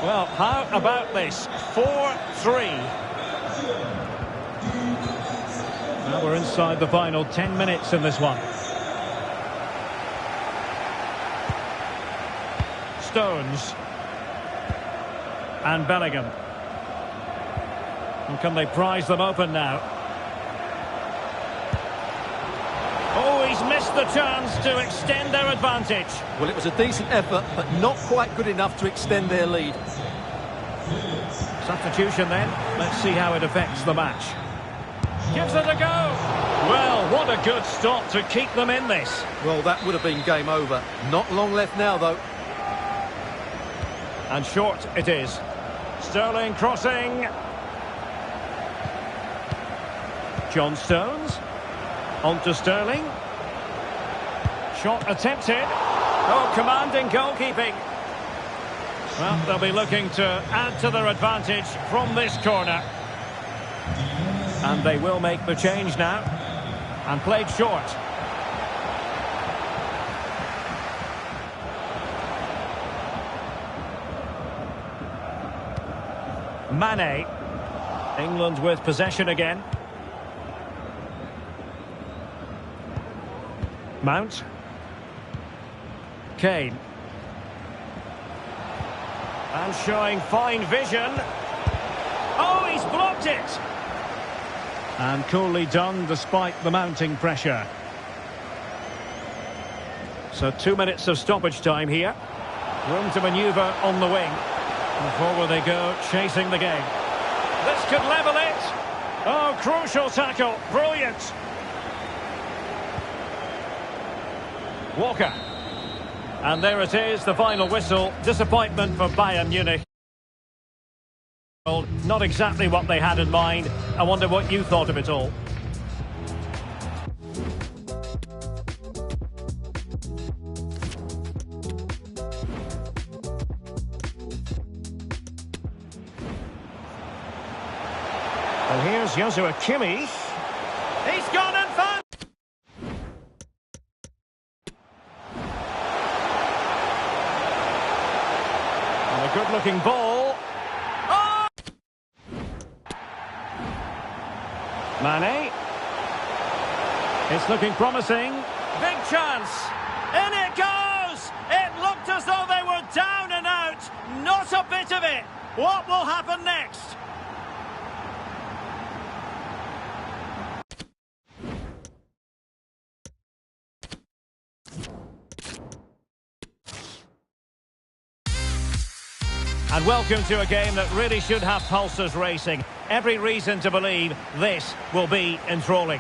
Well, how about this? 4-3. Now we're inside the final 10 minutes in this one. Stones. And Bellingham. And can they prize them open now? Oh, he's missed the chance to extend their advantage. Well, it was a decent effort, but not quite good enough to extend their lead. Substitution then. Let's see how it affects the match. Gives it a go. Well, what a good stop to keep them in this. Well, that would have been game over. Not long left now, though. And short it is. Sterling crossing. John Stones. On to Sterling. Shot attempted. Oh, commanding goalkeeping. Well, they'll be looking to add to their advantage from this corner. And they will make the change now. And played short. Mane. England with possession again. Mount. Kane. And showing fine vision. Oh, he's blocked it! And coolly done despite the mounting pressure. So 2 minutes of stoppage time here. Room to manoeuvre on the wing. And forward they go, chasing the game. This could level it. Oh, crucial tackle. Brilliant. Walker. And there it is, the final whistle. Disappointment for Bayern Munich. Not exactly what they had in mind. I wonder what you thought of it all. Well, here's Joshua Kimmich. He's gone and found. And a good-looking ball. Oh! Mane. It's looking promising. Big chance. In it goes. It looked as though they were down and out. Not a bit of it. What will happen next? And welcome to a game that really should have pulses racing. Every reason to believe this will be enthralling.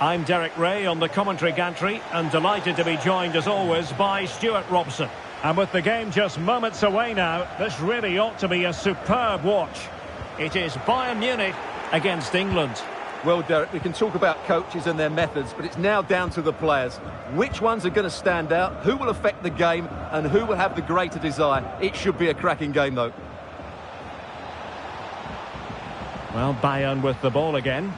I'm Derek Ray on the commentary gantry and delighted to be joined as always by Stuart Robson. And with the game just moments away now, this really ought to be a superb watch. It is Bayern Munich against England. Well, Derek, we can talk about coaches and their methods, but it's now down to the players. Which ones are going to stand out, who will affect the game, and who will have the greater desire? It should be a cracking game, though. Well, Bayern with the ball again.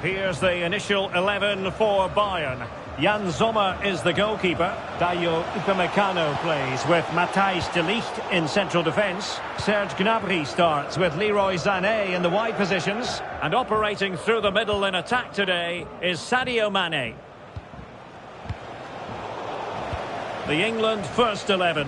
Here's the initial 11 for Bayern. Jan Sommer is the goalkeeper. Dayo Upamecano plays with Matthijs de Ligt in central defence. Serge Gnabry starts with Leroy Sané in the wide positions. And operating through the middle in attack today is Sadio Mane. The England first 11.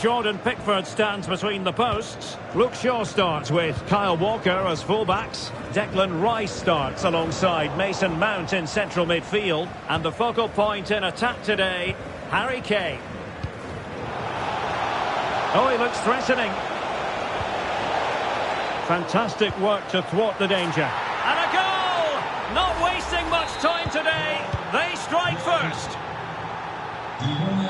Jordan Pickford stands between the posts. Luke Shaw starts with Kyle Walker as fullbacks. Declan Rice starts alongside Mason Mount in central midfield. And the focal point in attack today, Harry Kane. Oh, he looks threatening. Fantastic work to thwart the danger. And a goal! Not wasting much time today. They strike first.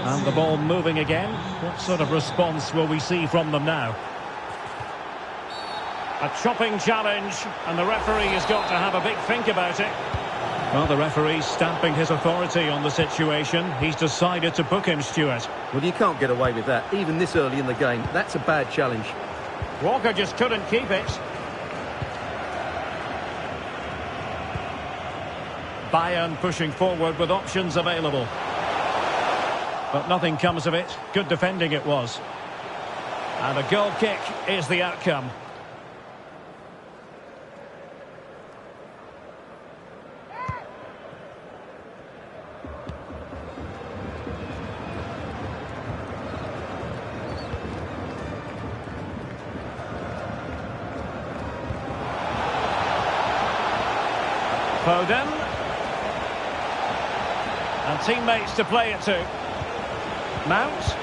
And the ball moving again. What sort of response will we see from them now? A chopping challenge, and the referee has got to have a big think about it. Well, the referee's stamping his authority on the situation. He's decided to book him, Stuart. Well, you can't get away with that, even this early in the game. That's a bad challenge. Walker just couldn't keep it. Bayern pushing forward with options available. But nothing comes of it. Good defending it was. And a goal kick is the outcome. Foden. And teammates to play it to. Mount.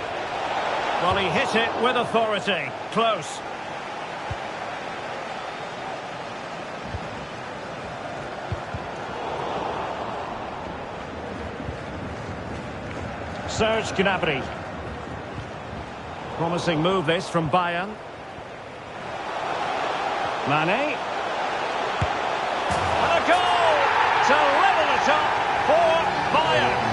Well, he hit it with authority. Close. Serge Gnabry. Promising move this from Bayern. Mane. And a goal to level it up for Bayern.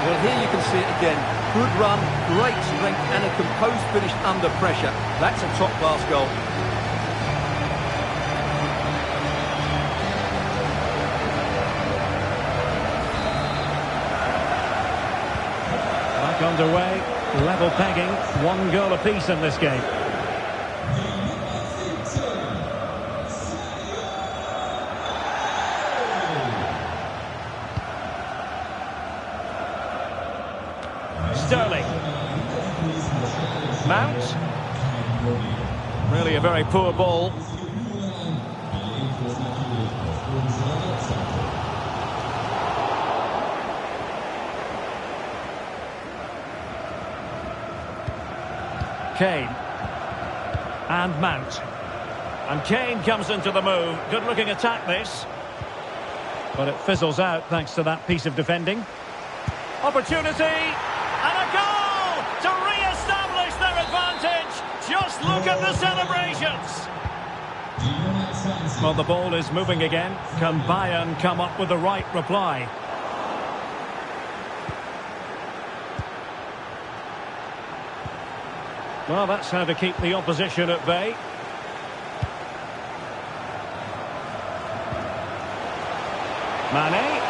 Well, here you can see it again. Good run, great strength, and a composed finish under pressure. That's a top-class goal. Back underway, level pegging, 1 goal apiece in this game. Sterling. Mount. Really a very poor ball. Kane. And Mount. And Kane comes into the move. Good looking attack this. But it fizzles out thanks to that piece of defending. Opportunity. And a goal to re-establish their advantage. Just look at the celebrations. Well, the ball is moving again. Can Bayern come up with the right reply? Well, that's how to keep the opposition at bay. Mane.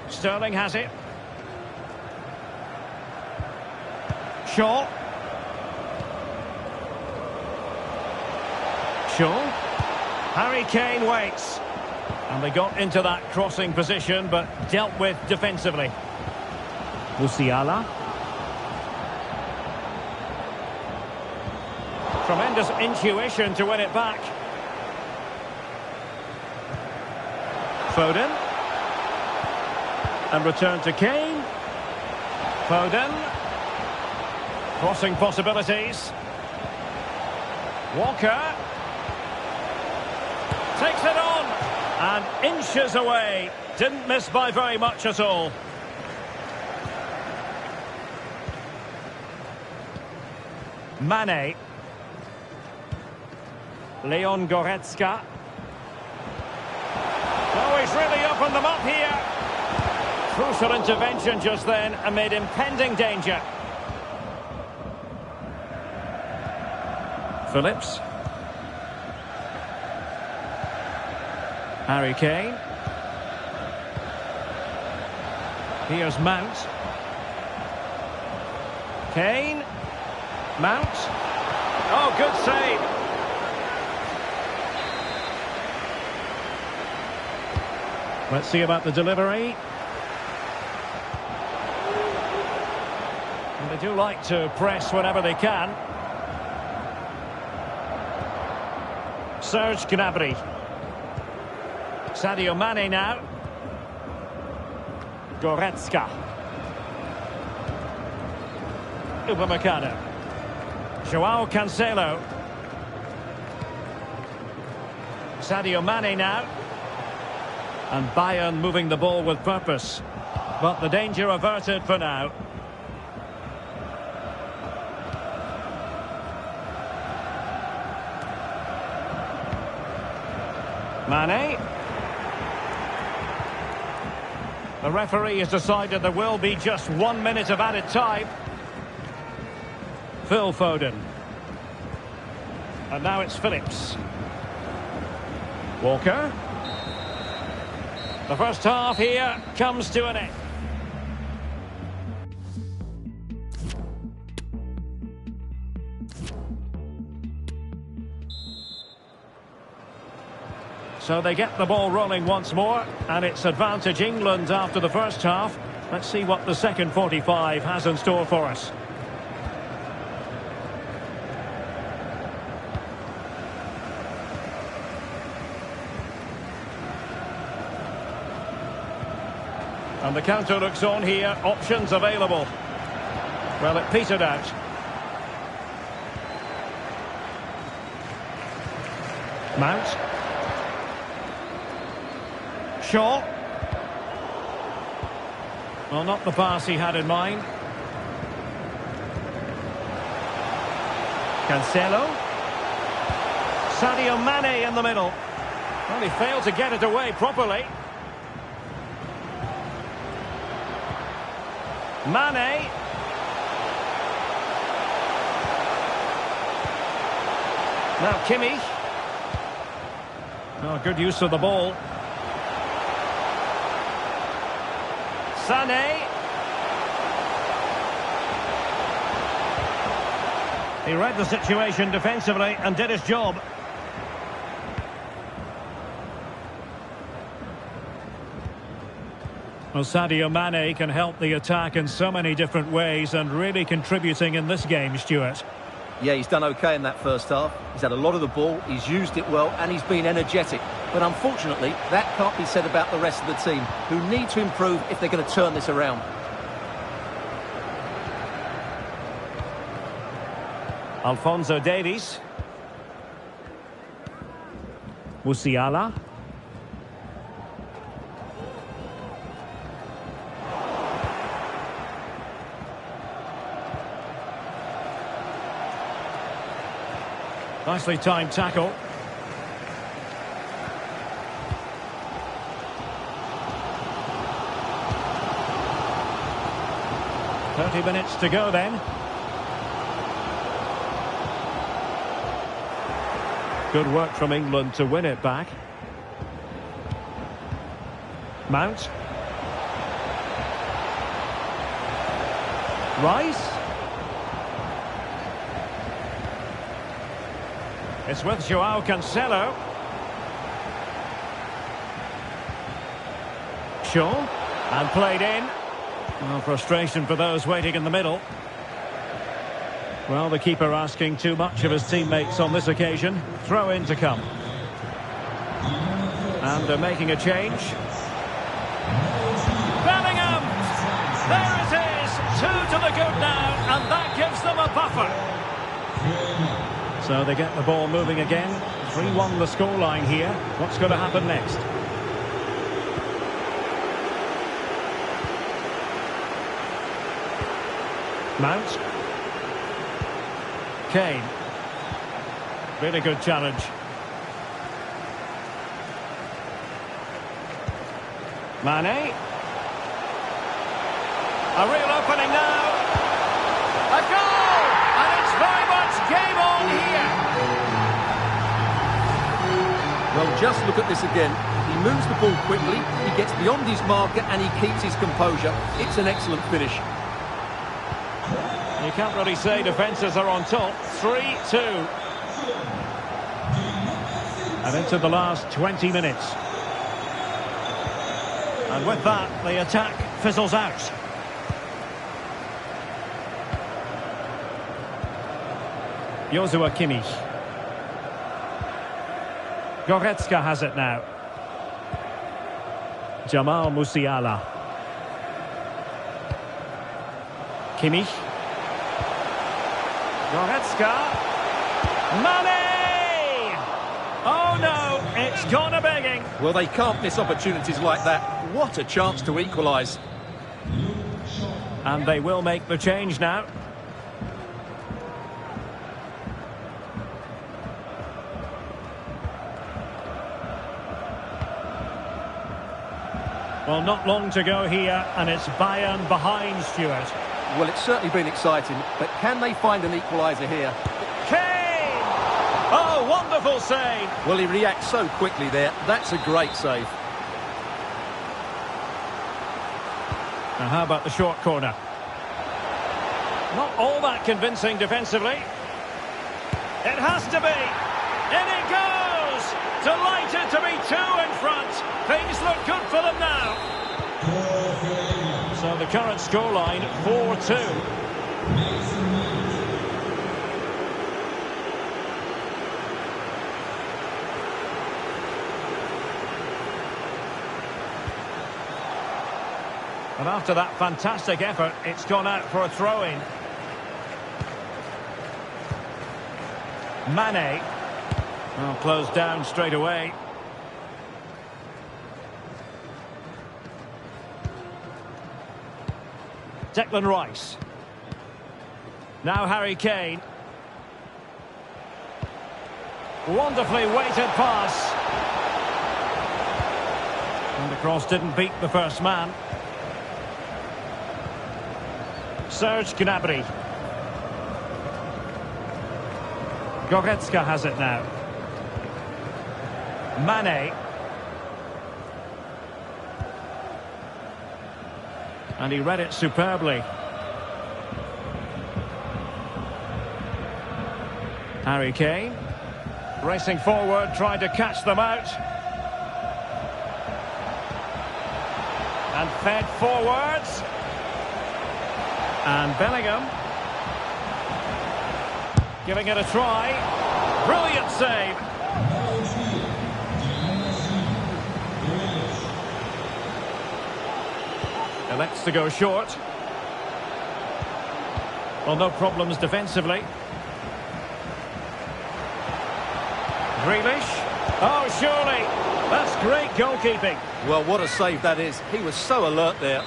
Sterling has it. Shaw. Harry Kane waits. And they got into that crossing position, but dealt with defensively. Musiala. Tremendous intuition to win it back. Foden. And return to Kane. Foden. Crossing possibilities. Walker. Takes it on. And inches away. Didn't miss by very much at all. Mane. Leon Goretzka. Oh, he's really opened them up here. Crucial intervention just then amid impending danger. Phillips. Harry Kane. Here's Mount. Kane. Mount. Oh, good save. Let's see about the delivery. And they do like to press whenever they can. Serge Gnabry. Sadio Mane now. Goretzka. Upamecano. Joao Cancelo. Sadio Mane now. And Bayern moving the ball with purpose. But the danger averted for now. Mane. The referee has decided there will be just 1 minute of added time. Phil Foden. And now it's Phillips. Walker. The first half here comes to an end. So they get the ball rolling once more, and it's advantage England after the first half. Let's see what the second 45 has in store for us. And the counter looks on here, options available. Well, it petered out. Mount. Shaw. Well, not the pass he had in mind. Cancelo. Sadio Mane in the middle. Well, he failed to get it away properly. Mane. Now Kimmich. Oh, good use of the ball. Sané. He read the situation defensively and did his job. Well, Sadio Mane can help the attack in so many different ways and really contributing in this game, Stuart. Yeah, he's done okay in that first half. He's had a lot of the ball, he's used it well, and he's been energetic. But unfortunately, that can't be said about the rest of the team, who need to improve if they're going to turn this around. Alphonso Davies. Musiala. Nicely timed tackle. "30 minutes to go then. Good work from England to win it back. Mount. Rice. It's with Joao Cancelo. Shaw. And played in. Well, frustration for those waiting in the middle. Well, the keeper asking too much of his teammates on this occasion. Throw in to come. And they're making a change. Bellingham! There it is! 2 to the good now, and that gives them a buffer. So they get the ball moving again. 3-1 the scoreline here. What's going to happen next? Mount. Kane. Really good challenge. Mane. A real opening now. A goal! And it's very much game on here. Just look at this again. He moves the ball quickly, he gets beyond his marker and he keeps his composure. It's an excellent finish. You can't really say defences are on top. 3-2. And into the last 20 minutes. And with that, the attack fizzles out. Joshua Kimmich. Goretzka has it now. Jamal Musiala. Kimmich. Goretzka. Mane! Oh no, it's gone a-begging. Well, they can't miss opportunities like that. What a chance to equalise. And they will make the change now. Well, not long to go here, and it's Bayern behind, Stuart. Well, it's certainly been exciting, but can they find an equaliser here? Kane! Oh, wonderful save! Well, he reacts so quickly there. That's a great save. Now, how about the short corner? Not all that convincing defensively. It has to be! In it goes! Delighted to be 2 in front. Things look good for them now. So the current scoreline, 4-2. And after that fantastic effort, it's gone out for a throw-in. Mane. Well, closed down straight away. Declan Rice. Now Harry Kane. Wonderfully weighted pass. And the cross didn't beat the first man. Serge Gnabry. Goretzka has it now. Mane. And he read it superbly. Harry Kane. Racing forward, trying to catch them out. And fed forwards. And Bellingham. Giving it a try. Brilliant save. Elects to go short. Well, no problems defensively. Grealish. Oh, surely. That's great goalkeeping. Well, what a save that is. He was so alert there.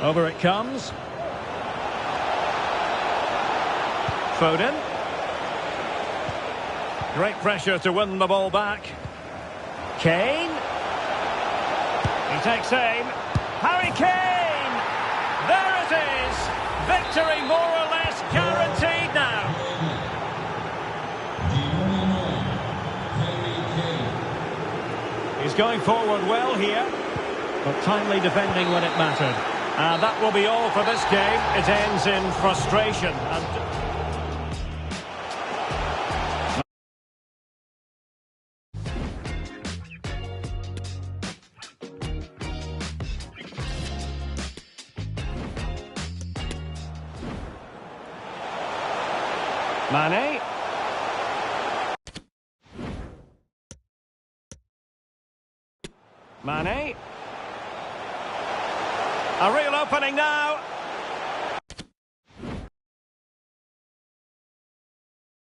Over it comes. Foden. Great pressure to win the ball back. Kane. He takes aim. Harry Kane! There it is! Victory more or less guaranteed now. He's going forward well here, but timely defending when it mattered. And that will be all for this game. It ends in frustration. Mane. Mane. A real opening now.